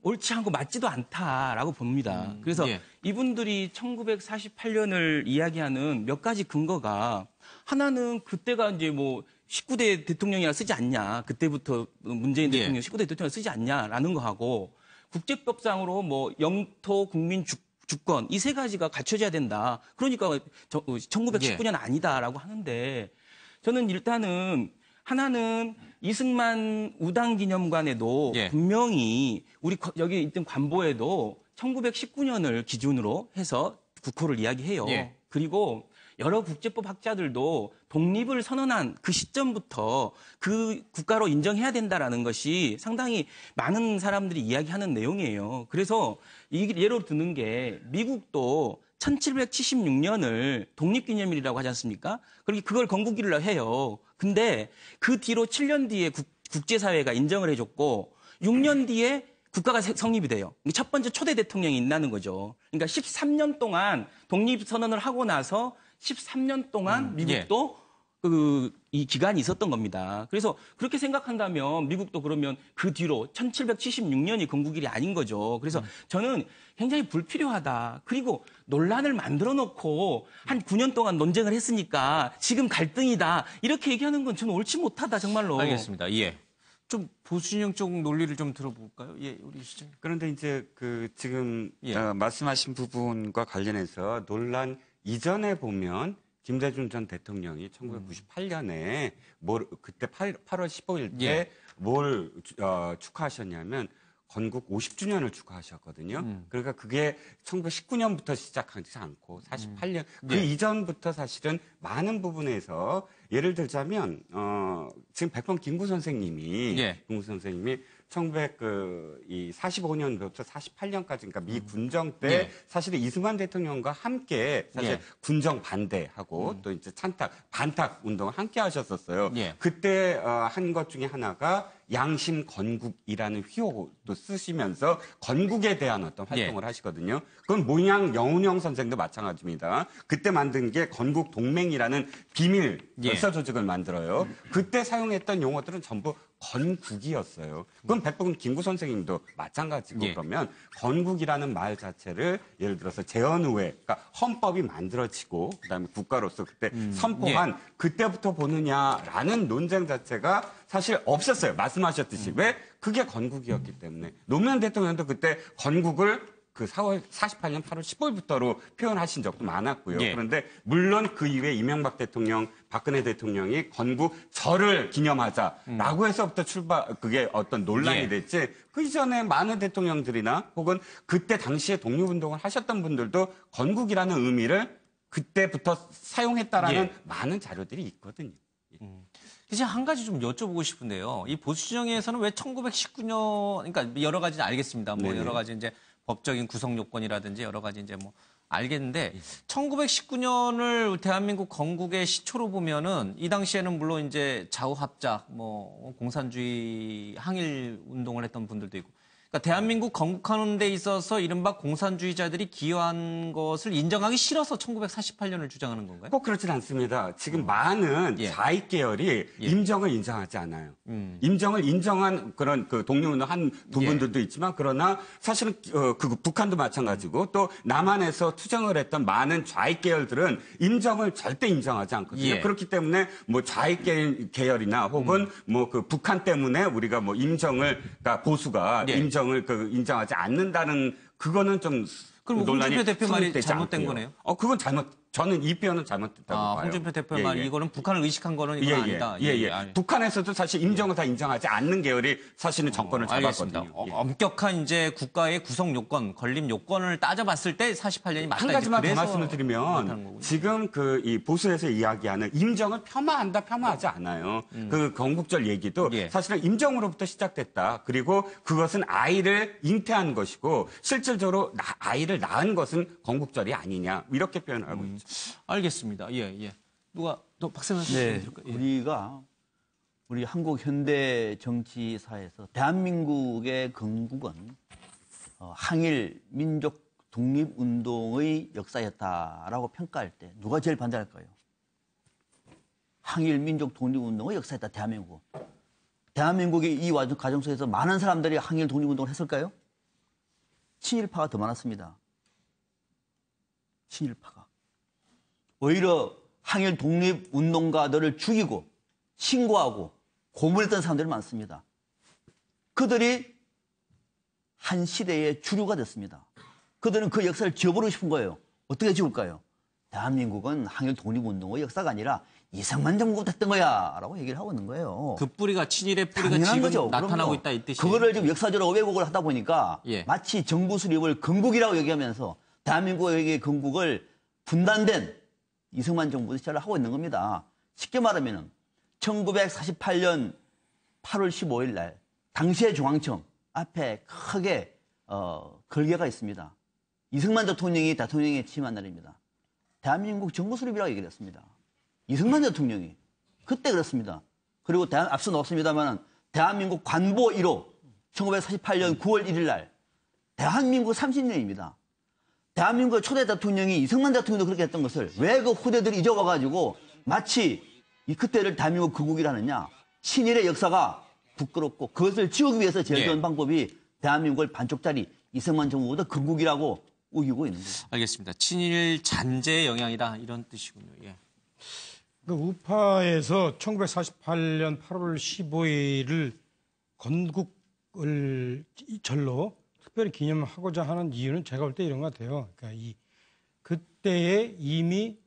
옳지 않고 맞지도 않다라고 봅니다. 그래서 예. 이분들이 1948년을 이야기하는 몇 가지 근거가 하나는 그때가 이제 19대 대통령이라 쓰지 않냐. 그때부터 문재인 대통령 19대 대통령 쓰지 않냐라는 거하고 국제법상으로 영토, 국민 주권 이 세 가지가 갖춰져야 된다. 그러니까 1919년 아니다라고 하는데 저는 일단은 하나는 이승만 우당기념관에도 분명히 우리 여기 있던 관보에도 1919년을 기준으로 해서 국호를 이야기해요. 예. 그리고 여러 국제법 학자들도 독립을 선언한 그 시점부터 그 국가로 인정해야 된다라는 것이 상당히 많은 사람들이 이야기하는 내용이에요. 그래서 예로 드는 게 미국도 1776년을 독립기념일이라고 하지 않습니까? 그렇게 그걸 건국일로 해요. 근데 그 뒤로 7년 뒤에 국제사회가 인정을 해줬고 6년 뒤에 국가가 성립이 돼요. 첫 번째 초대 대통령이 있다는 거죠. 그러니까 13년 동안 독립선언을 하고 나서 13년 동안 미국도 이 기간이 있었던 겁니다. 그래서 그렇게 생각한다면 미국도 그러면 그 뒤로 1776년이 건국일이 아닌 거죠. 그래서 저는 굉장히 불필요하다. 그리고 논란을 만들어 놓고 한 9년 동안 논쟁을 했으니까 지금 갈등이다. 이렇게 얘기하는 건 저는 옳지 못하다, 정말로. 알겠습니다. 예. 좀 보수진영 쪽 논리를 좀 들어볼까요? 예, 우리 시장님. 그런데 이제 지금 말씀하신 부분과 관련해서 논란 이전에 보면 김대중 전 대통령이 1998년에 그때 8월 15일 때 뭘 축하하셨냐면 건국 50주년을 축하하셨거든요. 그러니까 그게 1919년부터 시작하지 않고 48년 그 이전부터 사실은 많은 부분에서 예를 들자면 지금 백범 김구 선생님이 1945년부터 48년까지 그러니까 미 군정 때 사실은 이승만 대통령과 함께 사실 군정 반대하고 또 이제 반탁 운동을 함께 하셨었어요. 그때 한 것 중에 하나가 양심 건국이라는 휘호도 쓰시면서 건국에 대한 어떤 활동을 하시거든요. 그건 모양 영운영 선생도 마찬가지입니다. 그때 만든 게 건국 동맹이라는 비밀 열사 조직을 만들어요. 그때 사용했던 용어들은 전부 건국이었어요. 그건 백범 김구 선생님도 마찬가지고 그러면 건국이라는 말 자체를 예를 들어서 재헌의회, 그러니까 헌법이 만들어지고 그다음에 국가로서 그때 선포한 그때부터 보느냐라는 논쟁 자체가 사실 없었어요. 말씀하셨듯이. 왜? 그게 건국이었기 때문에. 노무현 대통령도 그때 건국을 그 48년 8월 15일부터로 표현하신 적도 많았고요. 그런데 물론 그 이후에 이명박 대통령, 박근혜 대통령이 건국 절을 기념하자라고 해서부터 그게 어떤 논란이 됐지. 그 이전에 많은 대통령들이나 혹은 그때 당시에 독립운동을 하셨던 분들도 건국이라는 의미를 그때부터 사용했다라는 많은 자료들이 있거든요. 이제 한 가지 좀 여쭤보고 싶은데요. 이 보수진영에서는 왜 1919년, 그러니까 여러 가지는 알겠습니다. 뭐 여러 가지 이제 법적인 구성 요건이라든지 여러 가지 이제 뭐 알겠는데 1919년을 대한민국 건국의 시초로 보면은 이 당시에는 물론 이제 좌우합작, 뭐 공산주의 항일 운동을 했던 분들도 있고. 그러니까 대한민국 건국하는 데 있어서 이른바 공산주의자들이 기여한 것을 인정하기 싫어서 1948년을 주장하는 건가요? 꼭 그렇진 않습니다. 지금 많은 좌익 계열이 임정을 인정하지 않아요. 임정을 인정한 그런 그 독립운동 한 부분들도 있지만 그러나 사실은 그 북한도 마찬가지고 또 남한에서 투쟁을 했던 많은 좌익 계열들은 임정을 절대 인정하지 않거든요. 그렇기 때문에 뭐 좌익 계열이나 혹은 뭐 그 북한 때문에 우리가 뭐 임정을 그러니까 보수가 임정을 인정하지 않는다는 그거는 좀 그럼 논란이 홍준표 대표 말이 잘못된 않고요. 거네요? 그건 저는 이 표현은 잘못됐다고 봐요. 홍준표 대표의 말 이거는 북한을 의식한 거는 이건 아니다. 북한에서도 사실 임정을 다 인정하지 않는 계열이 사실은 정권을 잡았거든요. 알겠습니다. 엄격한 이제 국가의 구성 요건, 건립 요건을 따져봤을 때 48년이 맞다. 한 가지만 더 말씀을 드리면 지금 이 보수에서 이야기하는 임정을 폄하한다, 폄하하지 않아요. 그 건국절 얘기도 사실은 임정으로부터 시작됐다. 그리고 그것은 아이를 잉태한 것이고 실질적으로 아이를 낳은 것은 건국절이 아니냐 이렇게 표현을 하고 있죠. 알겠습니다. 누가 또 박세만 선생님 우리가 우리 한국 현대 정치사에서 대한민국의 건국은 항일 민족 독립운동의 역사였다라고 평가할 때 누가 제일 반대할까요? 항일 민족 독립운동의 역사였다. 대한민국이 이 과정 속에서 많은 사람들이 항일 독립운동을 했을까요? 친일파가 더 많았습니다. 친일파가. 오히려 항일 독립운동가들을 죽이고 신고하고 고문했던 사람들이 많습니다. 그들이 한 시대의 주류가 됐습니다. 그들은 그 역사를 지워버리고 싶은 거예요. 어떻게 지울까요? 대한민국은 항일 독립운동의 역사가 아니라 이승만 정부가 됐던 거야 라고 얘기를 하고 있는 거예요. 그 뿌리가 친일의 뿌리가 지금 거죠. 나타나고 있다 이 뜻이에요. 그거를 지금 역사적으로 왜곡을 하다 보니까 마치 정부 수립을 건국이라고 얘기하면서 대한민국의 건국을 분단된 이승만 정부 시절을 하고 있는 겁니다. 쉽게 말하면 1948년 8월 15일 날 당시의 중앙청 앞에 크게 걸개가 있습니다. 이승만 대통령이 대통령에 취임한 날입니다. 대한민국 정부 수립이라고 얘기를 했습니다. 이승만 대통령이 그때 그랬습니다. 그리고 앞서 넣었습니다만 대한민국 관보 1호 1948년 9월 1일 날 대한민국 30년입니다. 대한민국의 초대 대통령이 이승만 대통령도 그렇게 했던 것을 왜 그 후대들이 잊어와가지고 마치 그때를 대한민국 건국이라 하느냐. 친일의 역사가 부끄럽고 그것을 지우기 위해서 제일 좋은 방법이 대한민국을 반쪽짜리 이승만 정부보다 건국이라고 우기고 있는 거죠. 알겠습니다. 친일 잔재의 영향이다 이런 뜻이군요. 그 우파에서 1948년 8월 15일을 건국을 절로 특별히 기념하고자 하는 이유는 제가 볼 때 이런 것 같아요. 그러니까 그때에 이미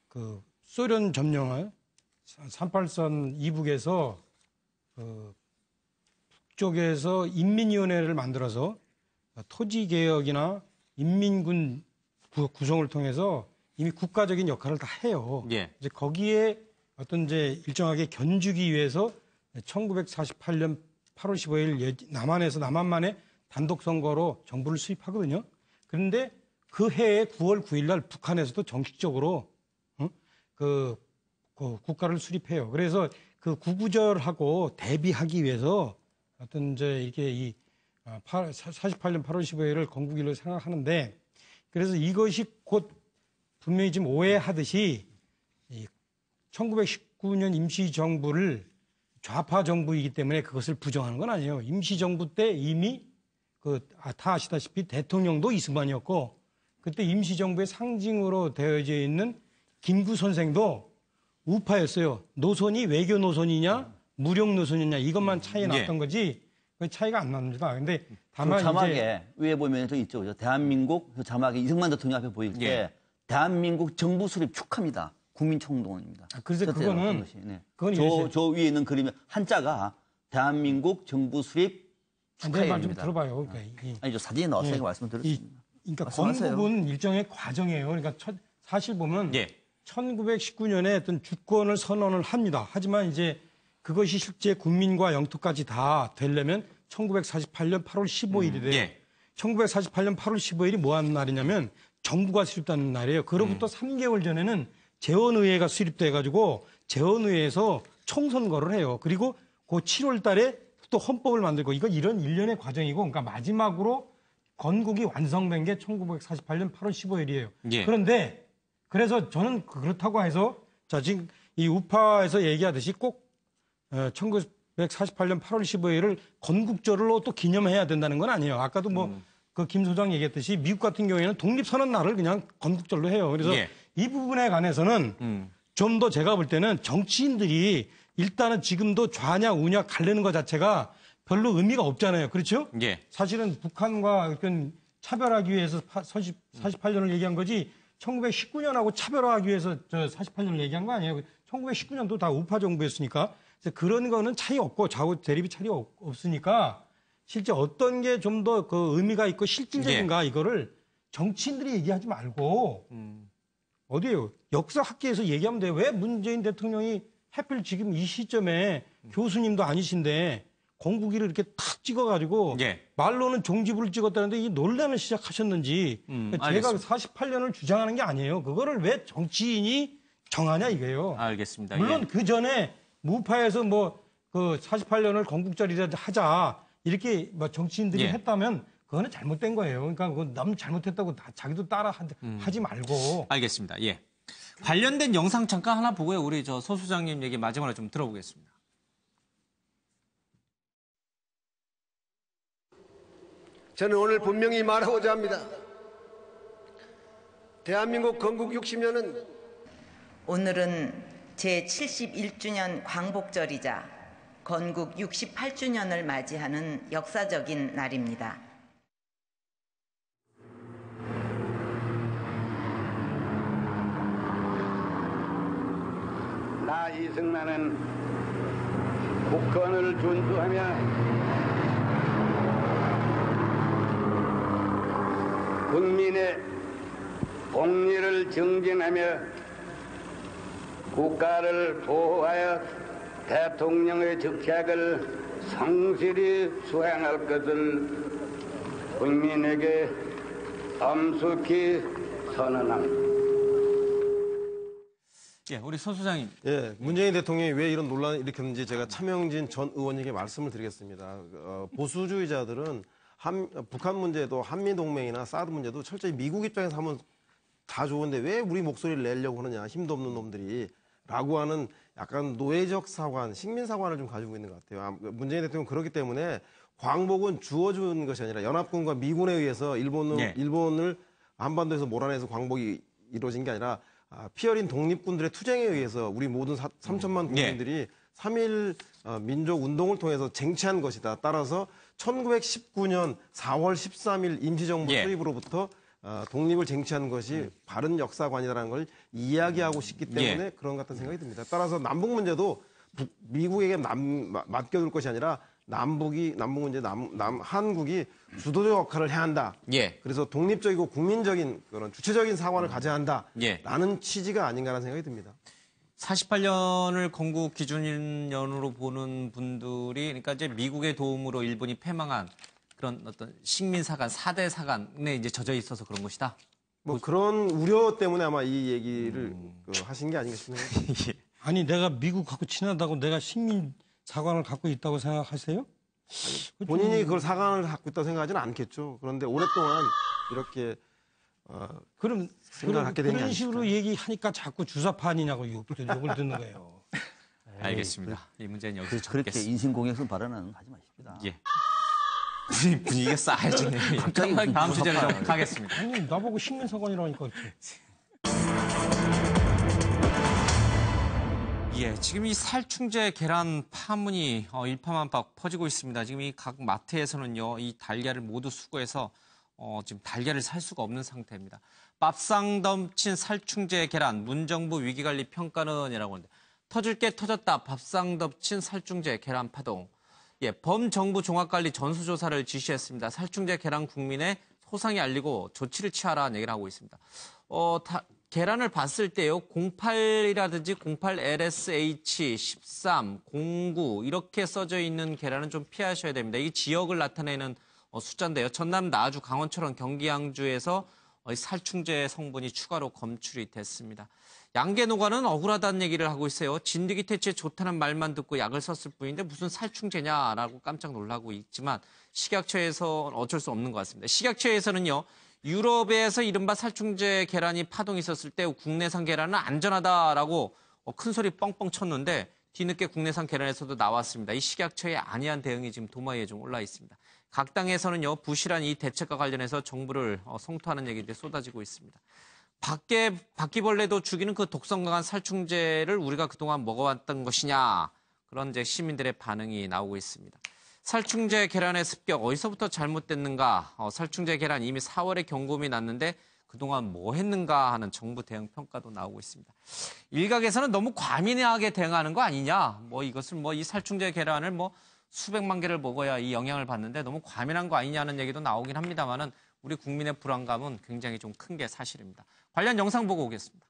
그 소련 점령한 38선 이북에서 북쪽에서 인민위원회를 만들어서 토지 개혁이나 인민군 구성을 통해서 이미 국가적인 역할을 다 해요. 예. 이제 거기에 어떤 이제 일정하게 견주기 위해서 1948년 8월 15일 남한만의 단독 선거로 정부를 수립하거든요. 그런데 그 해에 9월 9일 날 북한에서도 정식적으로 그 국가를 수립해요. 그래서 그 구구절하고 대비하기 위해서 어떤 이제 이렇게 48년 8월 15일을 건국일로 생각하는데, 그래서 이것이 곧 분명히 지금 오해하듯이 1919년 임시정부를 좌파 정부이기 때문에 그것을 부정하는 건 아니에요. 임시정부 때 이미 다 아시다시피 대통령도 이승만이었고, 그때 임시정부의 상징으로 되어져 있는 김구 선생도 우파였어요. 노선이 외교 노선이냐 무력 노선이냐 이것만 차이 났던 거지 그 차이가 안 납니다. 근데 다만 자막에 이제 위에 보면 저 있죠. 대한민국 그 자막에 이승만 대통령 앞에 보일 때 대한민국 정부 수립 축하입니다. 국민총동원입니다. 그래서 그거는 저 위에 있는 그림의 한자가 대한민국 정부 수립 축하입니다. 말 좀 들어봐요. 그러니까 아니죠. 사진에 넣어서 제가 말씀드렸습니다. 그러니까 건국은 일종의 과정이에요. 그러니까 사실 보면 1919년에 어떤 주권을 선언을 합니다. 하지만 이제 그것이 실제 국민과 영토까지 다 되려면 1948년 8월 15일이 돼요. 1948년 8월 15일이 뭐 하는 날이냐면 정부가 수립되는 날이에요. 그로부터 3개월 전에는 재헌의회가 수립돼가지고 재헌의회에서 총선거를 해요. 그리고 그 7월 달에 또 헌법을 만들고 이런 일련의 과정이고, 그러니까 마지막으로 건국이 완성된 게 1948년 8월 15일이에요. 그런데 그래서 저는 그렇다고 해서 지금 이 우파에서 얘기하듯이 꼭 1948년 8월 15일을 건국절로 또 기념해야 된다는 건 아니에요. 아까도 그 김 소장 얘기했듯이 미국 같은 경우에는 독립선언 날을 그냥 건국절로 해요. 그래서 이 부분에 관해서는 좀 더 제가 볼 때는 정치인들이 일단은 지금도 좌냐 우냐 가르는 것 자체가 별로 의미가 없잖아요. 그렇죠? 사실은 북한과 어떤 차별하기 위해서 48년을 얘기한 거지 1919년하고 차별화하기 위해서 48년을 얘기한 거 아니에요. 1919년도 다 우파 정부였으니까. 그래서 그런 거는 차이 없고 좌우 대립이 차이 없으니까 실제 어떤 게 좀 더 그 의미가 있고 실질적인가 이거를 정치인들이 얘기하지 말고 어디에요? 역사학계에서 얘기하면 돼요. 왜 문재인 대통령이 하필 지금 이 시점에 교수님도 아니신데 건국일을 이렇게 탁 찍어가지고 말로는 종지부를 찍었다는데 이 논란을 시작하셨는지 제가 48년을 주장하는 게 아니에요. 그거를 왜 정치인이 정하냐 이거예요. 알겠습니다. 물론 그 전에 무파에서 그 48년을 건국절이라 하자 이렇게 정치인들이 했다면 그거는 잘못된 거예요. 그러니까 그건 남 잘못했다고 자기도 따라 하지 말고. 알겠습니다. 관련된 영상 잠깐 하나 보고요. 우리 소 소장님 얘기 마지막으로 좀 들어보겠습니다. 저는 오늘 분명히 말하고자 합니다. 대한민국 건국 60년은 오늘은 제71주년 광복절이자 건국 68주년을 맞이하는 역사적인 날입니다. 나 이승만은 국헌을 준수하며 국민의 복리를 증진하며 국가를 보호하여 대통령의 직책을 성실히 수행할 것을 국민에게 엄숙히 선언합니다. 우리 소 소장님. 문재인 대통령이 왜 이런 논란을 일으켰는지 제가 차명진 전 의원에게 말씀을 드리겠습니다. 보수주의자들은 북한 문제도 한미동맹이나 사드 문제도 철저히 미국 입장에서 하면 다 좋은데 왜 우리 목소리를 내려고 하느냐, 힘도 없는 놈들이 라고 하는 약간 노예적 사관, 식민사관을 좀 가지고 있는 것 같아요. 문재인 대통령은 그렇기 때문에 광복은 주어준 것이 아니라 연합군과 미군에 의해서 일본을 한반도에서 몰아내서 광복이 이루어진 게 아니라 피 어린 독립군들의 투쟁에 의해서 우리 모든 3천만 국민들이 3.1 민족 운동을 통해서 쟁취한 것이다. 따라서 1919년 4월 13일 임시정부 수립으로부터 독립을 쟁취하는 것이 바른 역사관이라는 걸 이야기하고 싶기 때문에 그런 것 같다는 생각이 듭니다. 따라서 남북 문제도 미국에게 맡겨둘 것이 아니라 남북 문제, 한국이 주도적 역할을 해야 한다. 그래서 독립적이고 국민적인 그런 주체적인 사관을 가져야 한다라는 취지가 아닌가라는 생각이 듭니다. 48년을 건국 기준년으로 보는 분들이 그러니까 이제 미국의 도움으로 일본이 패망한 그런 어떤 식민사관, 4대 사관에 이제 젖어 있어서 그런 것이다. 뭐 그런 우려 때문에 아마 이 얘기를 하신 게 아닌가 싶네요. 아니 내가 미국 갖고 친하다고 내가 식민 사관을 갖고 있다고 생각하세요? 본인이 그걸 사관을 갖고 있다고 생각하지는 않겠죠. 그런데 오랫동안 이렇게 그런 식으로 얘기하니까 자꾸 주사파니냐고 욕을 듣는 거예요. 알겠습니다. 이 문제는 여기서 그렇게 인신공격성 발언은 하지 마십니다. 분위기가 싸해지네요. 다음 주제로 좀 가겠습니다. 아니 나보고 식민사관이라니까 이렇게. 지금 이 살충제 계란 파문이 일파만파 퍼지고 있습니다. 지금 이 각 마트에서는요, 이 달걀을 모두 수거해서 지금 달걀을 살 수가 없는 상태입니다. 밥상 덮친 살충제 계란, 문정부 위기관리 평가는이라고 하는데 터질 게 터졌다. 밥상 덮친 살충제 계란 파동. 범정부 종합관리 전수조사를 지시했습니다. 살충제 계란 국민의 소상히 알리고 조치를 취하라는 얘기를 하고 있습니다. 계란을 봤을 때요, 08이라든지 08LSH, 13, 09 이렇게 써져 있는 계란은 좀 피하셔야 됩니다. 이 지역을 나타내는 숫자인데요. 전남, 나주, 강원처럼 경기 양주에서 살충제 성분이 추가로 검출이 됐습니다. 양계노가는 억울하다는 얘기를 하고 있어요. 진드기 퇴치에 좋다는 말만 듣고 약을 썼을 뿐인데 무슨 살충제냐라고 깜짝 놀라고 있지만 식약처에서 어쩔 수 없는 것 같습니다. 식약처에서는요. 유럽에서 이른바 살충제 계란이 파동이 있었을 때 국내산 계란은 안전하다라고 큰 소리 뻥뻥 쳤는데 뒤늦게 국내산 계란에서도 나왔습니다. 이 식약처의 안이한 대응이 지금 도마 위에 좀 올라 있습니다. 각 당에서는요, 부실한 이 대책과 관련해서 정부를 성토하는 얘기들이 쏟아지고 있습니다. 바퀴벌레도 죽이는 그 독성 강한 살충제를 우리가 그동안 먹어왔던 것이냐, 그런 이제 시민들의 반응이 나오고 있습니다. 살충제 계란의 습격 어디서부터 잘못됐는가? 살충제 계란 이미 4월에 경고음이 났는데 그동안 뭐 했는가 하는 정부 대응 평가도 나오고 있습니다. 일각에서는 너무 과민하게 대응하는 거 아니냐? 이것을 이 살충제 계란을 수백만 개를 먹어야 이 영향을 받는데 너무 과민한 거 아니냐는 얘기도 나오긴 합니다만은 우리 국민의 불안감은 굉장히 좀 큰 게 사실입니다. 관련 영상 보고 오겠습니다.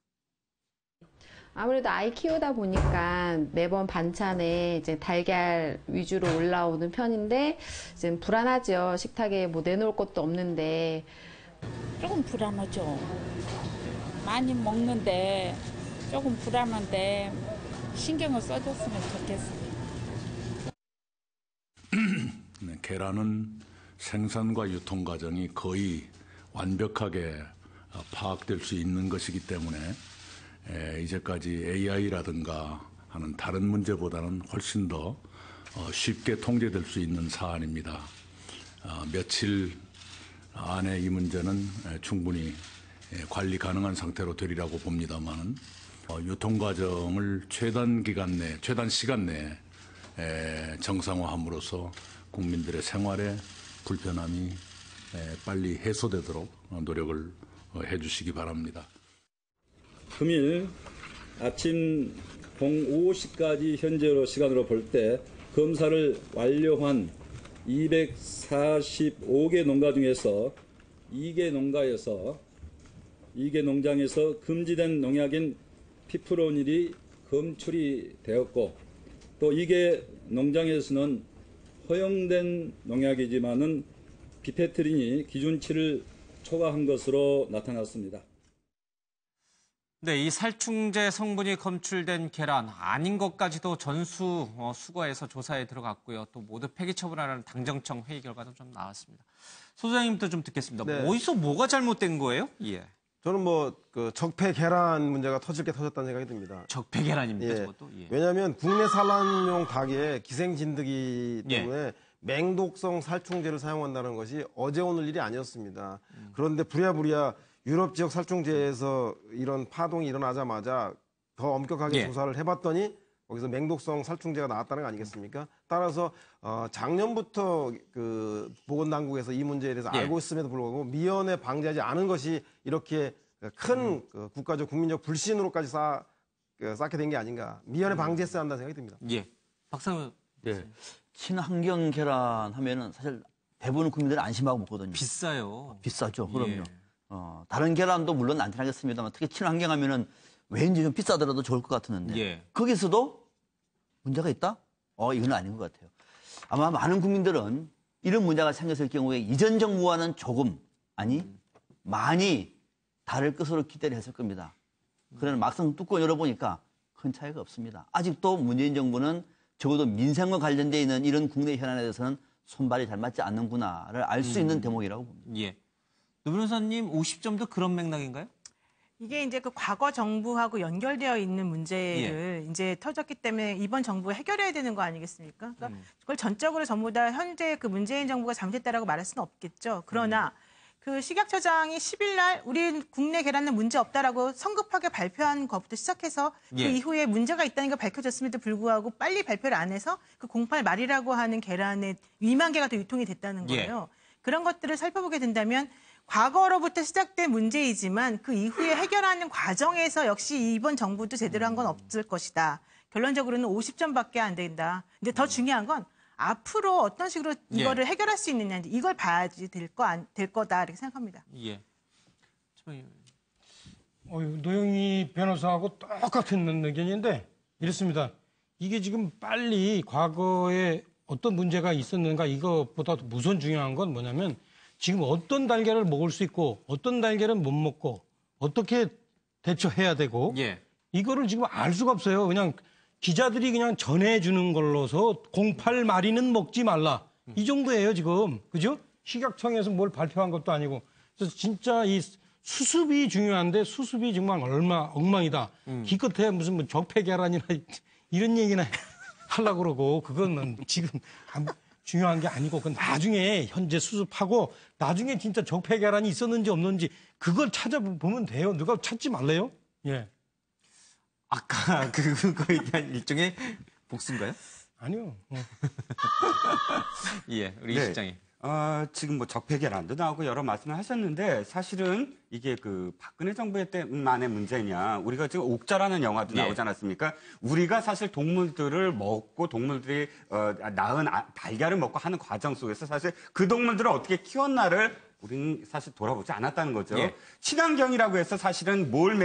아무래도 아이 키우다 보니까 매번 반찬에 이제 달걀 위주로 올라오는 편인데 이제 불안하죠. 식탁에 내놓을 것도 없는데. 조금 불안하죠. 많이 먹는데 조금 불안한데 신경을 써줬으면 좋겠습니다. 계란은 생산과 유통 과정이 거의 완벽하게 파악될 수 있는 것이기 때문에 이제까지 AI라든가 하는 다른 문제보다는 훨씬 더 쉽게 통제될 수 있는 사안입니다. 며칠 안에 이 문제는 충분히 관리 가능한 상태로 되리라고 봅니다만 유통 과정을 최단 시간 내에 정상화함으로써 국민들의 생활에 불편함이 빨리 해소되도록 노력을 해주시기 바랍니다. 금일 아침 05시까지 현재로 시간으로 볼 때 검사를 완료한 245개 농가 중에서 2개 농장에서 금지된 농약인 피프로닐이 검출이 되었고 또 2개 농장에서는 허용된 농약이지만은 비페트린이 기준치를 초과한 것으로 나타났습니다. 네, 이 살충제 성분이 검출된 계란 아닌 것까지도 수거해서 조사에 들어갔고요. 또 모두 폐기 처분하라는 당정청 회의 결과도 좀 나왔습니다. 소장님도 좀 듣겠습니다. 네. 어디서 뭐가 잘못된 거예요? 저는 적폐 계란 문제가 터질 게 터졌다는 생각이 듭니다. 적폐 계란입니까, 저것도? 왜냐하면 국내 산란용 닭의 기생 진드기 때문에 맹독성 살충제를 사용한다는 것이 어제 오늘 일이 아니었습니다. 그런데 부랴부랴 유럽 지역 살충제에서 이런 파동이 일어나자마자 더 엄격하게 조사를 해봤더니 거기서 맹독성 살충제가 나왔다는 거 아니겠습니까? 따라서 작년부터 그 보건당국에서 이 문제에 대해서 예. 알고 있음에도 불구하고 미연에 방지하지 않은 것이 이렇게 큰 그 국가적 국민적 불신으로까지 쌓게 된 게 아닌가. 미연에 방지했어야 한다는 생각이 듭니다. 예. 박상우. 네. 친환경 계란 하면은 사실 대부분 국민들이 안심하고 먹거든요. 비싸요. 비싸죠. 그럼요. 예. 다른 계란도 물론 안전하겠습니다만 특히 친환경 하면은 왠지 좀 비싸더라도 좋을 것 같았는데 예. 거기서도 문제가 있다? 이건 아닌 것 같아요. 아마 많은 국민들은 이런 문제가 생겼을 경우에 이전 정부와는 조금 많이 다를 것으로 기대를 했을 겁니다. 그러나 막상 뚜껑 열어보니까 큰 차이가 없습니다. 아직도 문재인 정부는 적어도 민생과 관련되어 있는 이런 국내 현안에 대해서는 손발이 잘 맞지 않는구나를 알 수 있는 대목이라고 봅니다. 예. 노 변호사님 50점도 그런 맥락인가요? 이게 이제 그 과거 정부하고 연결되어 있는 문제를 예. 이제 터졌기 때문에 이번 정부가 해결해야 되는 거 아니겠습니까? 그러니까 그걸 전적으로 전부 다 현재 그 문재인 정부가 잘못했다라고 말할 수는 없겠죠. 그러나 그 식약처장이 10일 날 우리 국내 계란은 문제 없다라고 성급하게 발표한 것부터 시작해서 그 예. 이후에 문제가 있다는 게 밝혀졌음에도 불구하고 빨리 발표를 안 해서 그 08 말이라고 하는 계란의 2만 개가 더 유통이 됐다는 거예요. 그런 것들을 살펴보게 된다면 과거로부터 시작된 문제이지만 그 이후에 해결하는 과정에서 역시 이번 정부도 제대로 한 건 없을 것이다. 결론적으로는 50점밖에 안 된다. 근데 더 중요한 건 앞으로 어떤 식으로 이거를 해결할 수 있느냐 이걸 봐야지 될 거다 이렇게 생각합니다. 예. 노영희 변호사하고 똑같은 의견인데 이렇습니다. 이게 지금 빨리 과거에 어떤 문제가 있었는가 이것보다 우선 중요한 건 뭐냐면 지금 어떤 달걀을 먹을 수 있고 어떤 달걀은 못 먹고 어떻게 대처해야 되고 이거를 지금 알 수가 없어요. 그냥 기자들이 그냥 전해주는 걸로서 08 마리는 먹지 말라. 이 정도예요 지금. 그죠? 식약청에서 뭘 발표한 것도 아니고. 그래서 진짜 이 수습이 중요한데 수습이 정말 엉망이다. 기껏해야 무슨 뭐 적폐 계란이나 이런 얘기나 하려고 그러고 그거는 지금 중요한 게 아니고 그건 나중에 현재 수습하고 나중에 진짜 적폐 계란이 있었는지 없는지 그걸 찾아보면 돼요. 누가 찾지 말래요? 예. 아까 그거에 대한 일종의 복수인가요? 아니요. 예, 우리 이 실장님. 지금 뭐 적폐 계란도 나오고 여러 말씀을 하셨는데 사실은 이게 그 박근혜 정부 때만의 문제냐. 우리가 지금 옥자라는 영화도 나오지 않았습니까? 우리가 사실 동물들을 먹고 동물들이 낳은 달걀을 먹고 하는 과정 속에서 사실 그 동물들을 어떻게 키웠나를 우리는 사실 돌아보지 않았다는 거죠. 친환경이라고 해서 사실은 뭘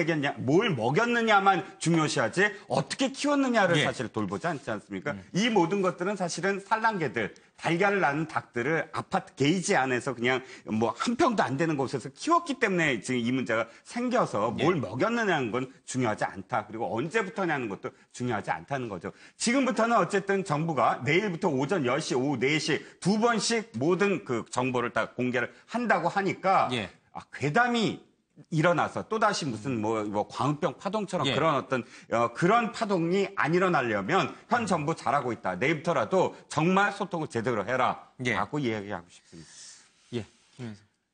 먹였느냐만 중요시하지 어떻게 키웠느냐를 사실 돌보지 않지 않습니까? 이 모든 것들은 사실은 산란개들, 달걀을 낳는 닭들을 아파트 게이지 안에서 그냥 뭐 한 평도 안 되는 곳에서 키웠기 때문에 지금 이 문제가 생겨서 뭘 먹였느냐는 건 중요하지 않다. 그리고 언제부터냐는 것도 중요하지 않다는 거죠. 지금부터는 어쨌든 정부가 내일부터 오전 10시, 오후 4시 두 번씩 모든 그 정보를 다 공개를 한다고 하니까 괴담이 일어나서 또다시 무슨 뭐 광우병 파동처럼 그런 어떤 그런 파동이 안 일어나려면 현 정부 잘하고 있다. 내일부터라도 정말 소통을 제대로 해라. 라고 이야기하고 싶습니다.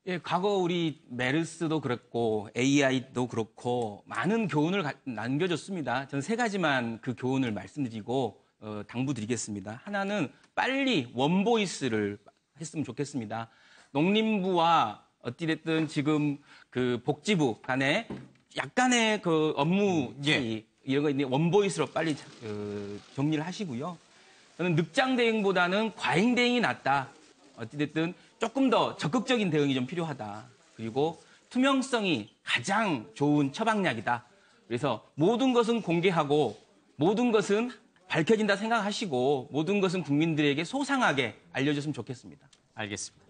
예, 과거 우리 메르스도 그랬고 AI도 그렇고 많은 교훈을 남겨줬습니다. 저는 세 가지만 그 교훈을 말씀드리고 당부드리겠습니다. 하나는 빨리 원보이스를 했으면 좋겠습니다. 농림부와 어찌됐든 지금 그 복지부 간에 약간의 그 업무 차이 이런 거 있는데 원보이스로 빨리 정리를 하시고요. 저는 늑장 대응보다는 과잉 대응이 낫다. 어찌됐든 조금 더 적극적인 대응이 좀 필요하다. 그리고 투명성이 가장 좋은 처방약이다. 그래서 모든 것은 공개하고 모든 것은 밝혀진다 생각하시고 모든 것은 국민들에게 소상하게 알려줬으면 좋겠습니다. 알겠습니다.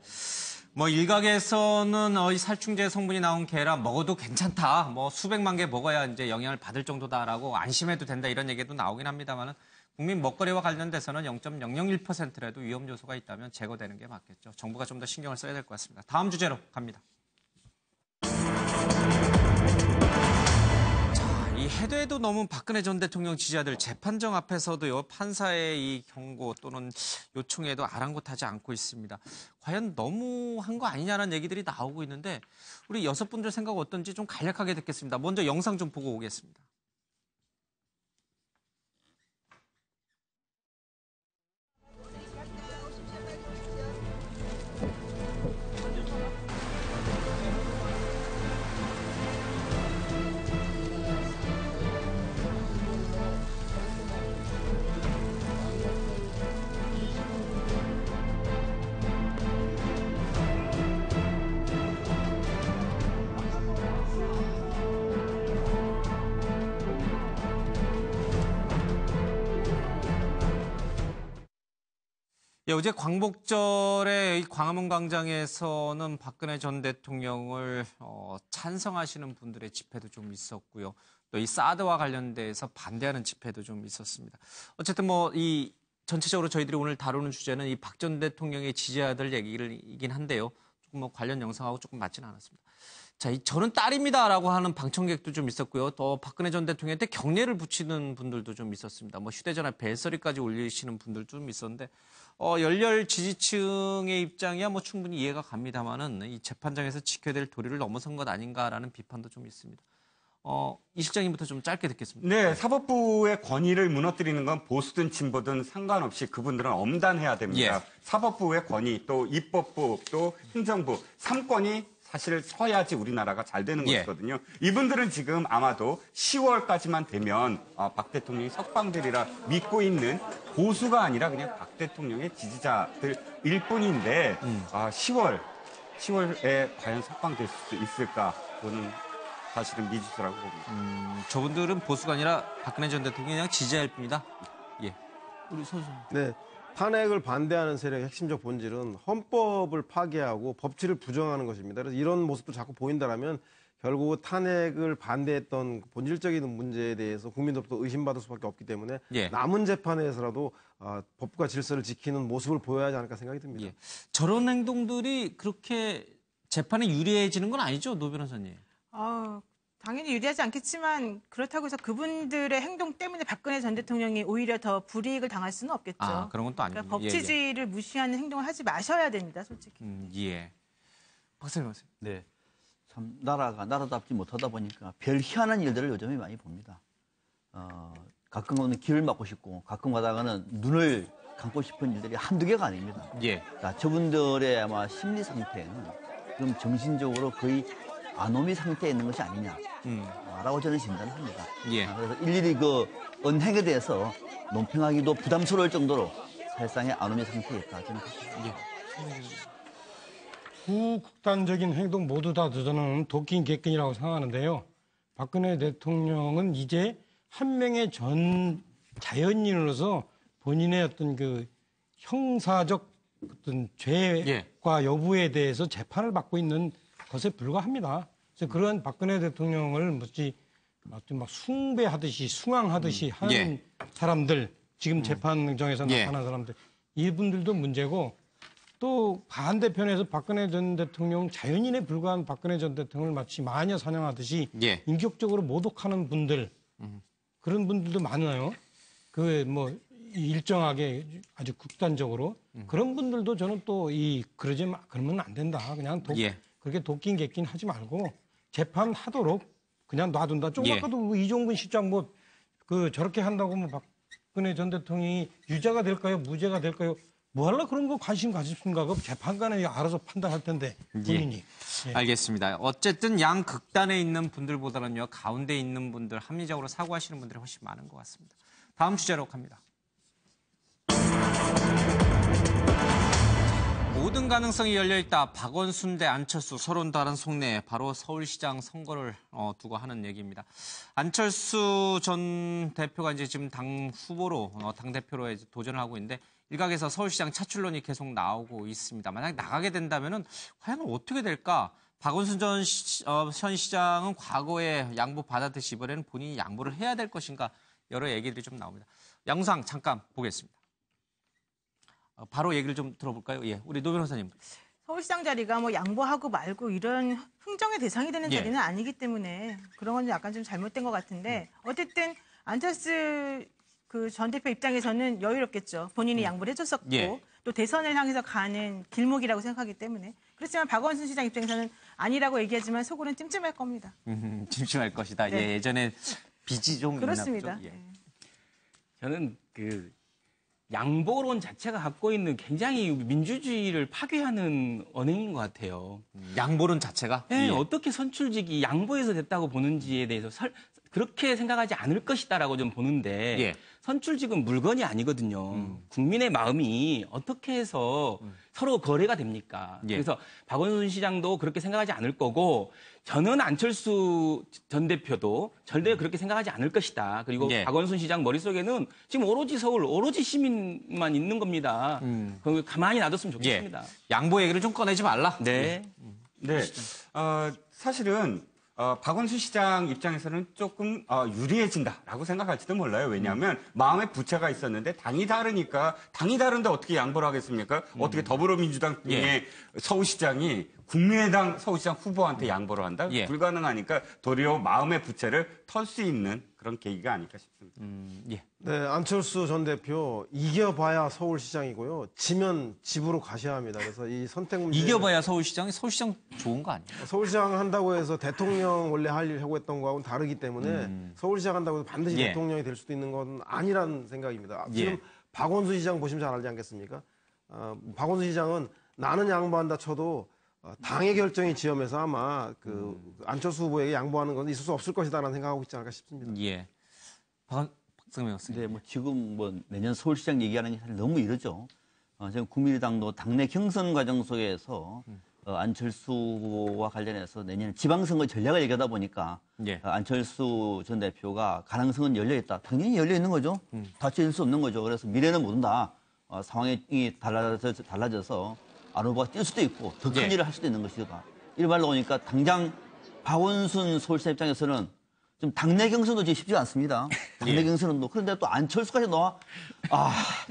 뭐 일각에서는 이 살충제 성분이 나온 계란 먹어도 괜찮다. 뭐 수백만 개 먹어야 이제 영향을 받을 정도다라고 안심해도 된다 이런 얘기도 나오긴 합니다만은 국민 먹거리와 관련돼서는 0.001%라도 위험 요소가 있다면 제거되는 게 맞겠죠. 정부가 좀 더 신경을 써야 될 것 같습니다. 다음 주제로 갑니다. 이 해도 해도 너무 박근혜 전 대통령 지지자들 재판정 앞에서도요 판사의 이 경고 또는 요청에도 아랑곳하지 않고 있습니다. 과연 너무 한 거 아니냐는 얘기들이 나오고 있는데 우리 6분들 생각 어떤지 좀 간략하게 듣겠습니다. 먼저 영상 좀 보고 오겠습니다. 예, 어제 광복절에 이 광화문 광장에서는 박근혜 전 대통령을 찬성하시는 분들의 집회도 좀 있었고요. 또 이 사드와 관련돼서 반대하는 집회도 좀 있었습니다. 어쨌든 뭐 이 전체적으로 저희들이 오늘 다루는 주제는 이 박 전 대통령의 지지자들 얘기이긴 한데요. 조금 뭐 관련 영상하고 조금 맞지는 않았습니다. 자, 저는 딸입니다라고 하는 방청객도 좀 있었고요. 또 박근혜 전 대통령한테 경례를 붙이는 분들도 좀 있었습니다. 뭐 휴대전화 벨소리까지 올리시는 분들도 좀 있었는데 열렬 지지층의 입장이야 뭐 충분히 이해가 갑니다만은 이 재판장에서 지켜야 될 도리를 넘어선 것 아닌가라는 비판도 좀 있습니다. 이 실장님부터 좀 짧게 듣겠습니다. 네, 사법부의 권위를 무너뜨리는 건 보수든 진보든 상관없이 그분들은 엄단해야 됩니다. 예. 사법부의 권위, 또 입법부, 또 행정부, 3권이 사실 서야지 우리나라가 잘 되는 것이거든요. 이분들은 지금 아마도 10월까지만 되면 박 대통령이 석방되리라 믿고 있는 보수가 아니라 그냥 박 대통령의 지지자들일 뿐인데 10월에 과연 석방될 수 있을까? 그거는 사실은 미지수라고 봅니다. 저분들은 보수가 아니라 박근혜 전 대통령이 그냥 지지자일 뿐이다. 예, 우리 선수. 네. 탄핵을 반대하는 세력의 핵심적 본질은 헌법을 파괴하고 법치를 부정하는 것입니다. 그래서 이런 모습도 자꾸 보인다라면 결국 탄핵을 반대했던 본질적인 문제에 대해서 국민들부터 의심받을 수밖에 없기 때문에 예. 남은 재판에서라도 법과 질서를 지키는 모습을 보여야 하지 않을까 생각이 듭니다. 예. 저런 행동들이 그렇게 재판에 유리해지는 건 아니죠, 노 변호사님? 당연히 유리하지 않겠지만 그렇다고 해서 그분들의 행동 때문에 박근혜 전 대통령이 오히려 더 불이익을 당할 수는 없겠죠. 그런 건 또 아니고. 그러니까 법치주의를 무시하는 행동을 하지 마셔야 됩니다, 솔직히. 예. 박사님. 네. 참 나라가 나라답지 못하다 보니까 별 희한한 일들을 요즘에 많이 봅니다. 가끔은 귀를 막고 싶고 가끔 가다가는 눈을 감고 싶은 일들이 한두 개가 아닙니다. 예. 자, 저분들의 아마 심리 상태는 그럼 정신적으로 거의 아노미 상태에 있는 것이 아니냐라고 저는 진단을 합니다. 예. 그래서 일일이 그 언행에 대해서 논평하기도 부담스러울 정도로 사실상의 아노미 상태에 있다. 저는 그렇게 생각합니다. 극단적인 행동 모두 다 저는 도끼인 객견이라고 생각하는데요. 박근혜 대통령은 이제 한 명의 전 자연인으로서 본인의 어떤 그 형사적 어떤 죄과 여부에 대해서 재판을 받고 있는 것에 불과합니다. 그래서 그런 박근혜 대통령을 막 숭배하듯이 숭앙하듯이 하는 사람들, 지금 재판정에서 나타난 사람들, 이분들도 문제고 또 반대편에서 박근혜 전 대통령 자연인에 불과한 박근혜 전 대통령을 마치 마녀 사냥하듯이 인격적으로 모독하는 분들 그런 분들도 많아요. 그 뭐 일정하게 아주 극단적으로 그런 분들도 저는 또 그러면 안 된다. 그냥 그렇게 도끼인 객긴 하지 말고 재판하도록 그냥 놔둔다. 조금 아까도 뭐 이종근 실장 저렇게 한다고 뭐 박근혜 전 대통령이 유죄가 될까요? 무죄가 될까요? 뭐 하려 그런 거 관심 가집니까? 그 재판관이 알아서 판단할 텐데 본인이. 알겠습니다. 어쨌든 양 극단에 있는 분들보다는요. 가운데 있는 분들, 합리적으로 사고하시는 분들이 훨씬 많은 것 같습니다. 다음 주제로 갑니다. 모든 가능성이 열려있다. 박원순 대 안철수 서론 다른 속내. 바로 서울시장 선거를 두고 하는 얘기입니다. 안철수 전 대표가 이제 지금 당 후보로 당대표로 이제 도전을 하고 있는데 일각에서 서울시장 차출론이 계속 나오고 있습니다. 만약 나가게 된다면은 과연 어떻게 될까? 박원순 전 시장은 과거에 양보 받았듯이 이번에는 본인이 양보를 해야 될 것인가? 여러 얘기들이 좀 나옵니다. 영상 잠깐 보겠습니다. 바로 얘기를 좀 들어볼까요? 예, 우리 노 변호사님. 서울시장 자리가 뭐 양보하고 말고 이런 흥정의 대상이 되는 자리는 아니기 때문에 그런 건 약간 좀 잘못된 것 같은데 어쨌든 안철수 그 전 대표 입장에서는 여유롭겠죠. 본인이 양보를 해줬었고 또 대선을 향해서 가는 길목이라고 생각하기 때문에 그렇지만 박원순 시장 입장에서는 아니라고 얘기하지만 속으로는 찜찜할 겁니다. 찜찜할 것이다. 예, 예전에 빚이 좀 그렇습니다. 있나 보죠. 저는 그 양보론 자체가 갖고 있는 굉장히 민주주의를 파괴하는 언행인 것 같아요. 양보론 자체가? 네, 어떻게 선출직이 양보해서 됐다고 보는지에 대해서 그렇게 생각하지 않을 것이다라고 좀 보는데 예. 선출직은 물건이 아니거든요. 국민의 마음이 어떻게 해서 서로 거래가 됩니까? 예. 그래서 박원순 시장도 그렇게 생각하지 않을 거고 저는 안철수 전 대표도 절대 그렇게 생각하지 않을 것이다. 그리고 예. 박원순 시장 머릿속에는 지금 오로지 서울, 오로지 시민만 있는 겁니다. 그걸 가만히 놔뒀으면 좋겠습니다. 양보 얘기를 좀 꺼내지 말라. 네. 네. 사실은 박원순 시장 입장에서는 조금 유리해진다라고 생각할지도 몰라요. 왜냐하면 마음의 부채가 있었는데 당이 다르니까 당이 다른데 어떻게 양보를 하겠습니까? 어떻게 더불어민주당 중에 서울시장이 국민의당 서울시장 후보한테 양보를 한다? 예. 불가능하니까 도리어 마음의 부채를 털 수 있는 그런 계기가 아닐까 싶습니다. 예. 네, 안철수 전 대표 이겨봐야 서울시장이고요. 지면 집으로 가셔야 합니다. 그래서 이 선택 문제 이겨봐야 서울시장 좋은 거 아니에요? 서울시장 한다고 해서 대통령 원래 하려고 했던 거하고는 다르기 때문에 서울시장 한다고 해서 반드시 예. 대통령이 될 수도 있는 건 아니란 생각입니다. 예. 지금 박원순 시장 보시면 잘 알지 않겠습니까? 박원순 시장은 나는 양보한다 쳐도 당의 결정이 지엄해서 아마 그 안철수 후보에게 양보하는 건 있을 수 없을 것이다라는 생각하고 있지 않을까 싶습니다. 예. 박성명 교수님. 네, 뭐 지금 뭐 내년 서울시장 얘기하는 게 사실 너무 이르죠. 지금 국민의당도 당내 경선 과정 속에서 안철수 후보와 관련해서 내년 지방선거 전략을 얘기하다 보니까 예. 안철수 전 대표가 가능성은 열려 있다. 당연히 열려 있는 거죠. 닫힐 수 없는 거죠. 그래서 미래는 모른다. 상황이 달라져서 안 후보가 뛸 수도 있고 더 큰 예. 일을 할 수도 있는 것이다. 이런 말로 보니까 당장 박원순 서울시장 입장에서는 좀 당내 경선도 지금 쉽지 않습니다. 당내 예. 경선은 그런데 또 안철수까지 나와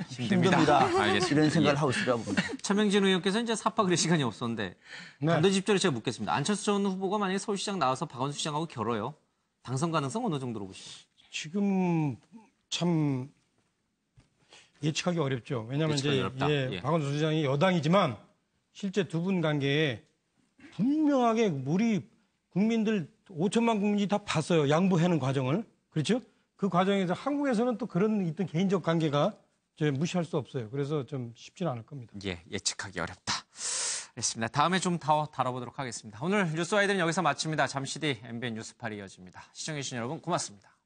힘듭니다. 알겠습니다. 이런 생각을 예. 하고 있으라고 봅니다. 차명진 의원께서 이제 삽박을 시간이 없었는데 단도직입적으로 제가 묻겠습니다. 안철수 전 후보가 만약에 서울시장 나와서 박원순 시장하고 결어요. 당선 가능성 어느 정도로 보시죠? 지금 참 예측하기 어렵죠. 왜냐하면 예측하기 이제 어렵다. 예. 박원순 시장이 여당이지만 실제 두 분 관계에 분명하게 우리 국민들 5천만 국민이 다 봤어요. 양보하는 과정을. 그렇죠? 그 과정에서 한국에서는 또 그런 있던 개인적 관계가 이제 무시할 수 없어요. 그래서 좀 쉽지는 않을 겁니다. 예, 예측하기 어렵다. 알겠습니다. 다음에 좀 더 다뤄보도록 하겠습니다. 오늘 뉴스와이드는 여기서 마칩니다. 잠시 뒤 MBN 뉴스팔이 이어집니다. 시청해주신 여러분 고맙습니다.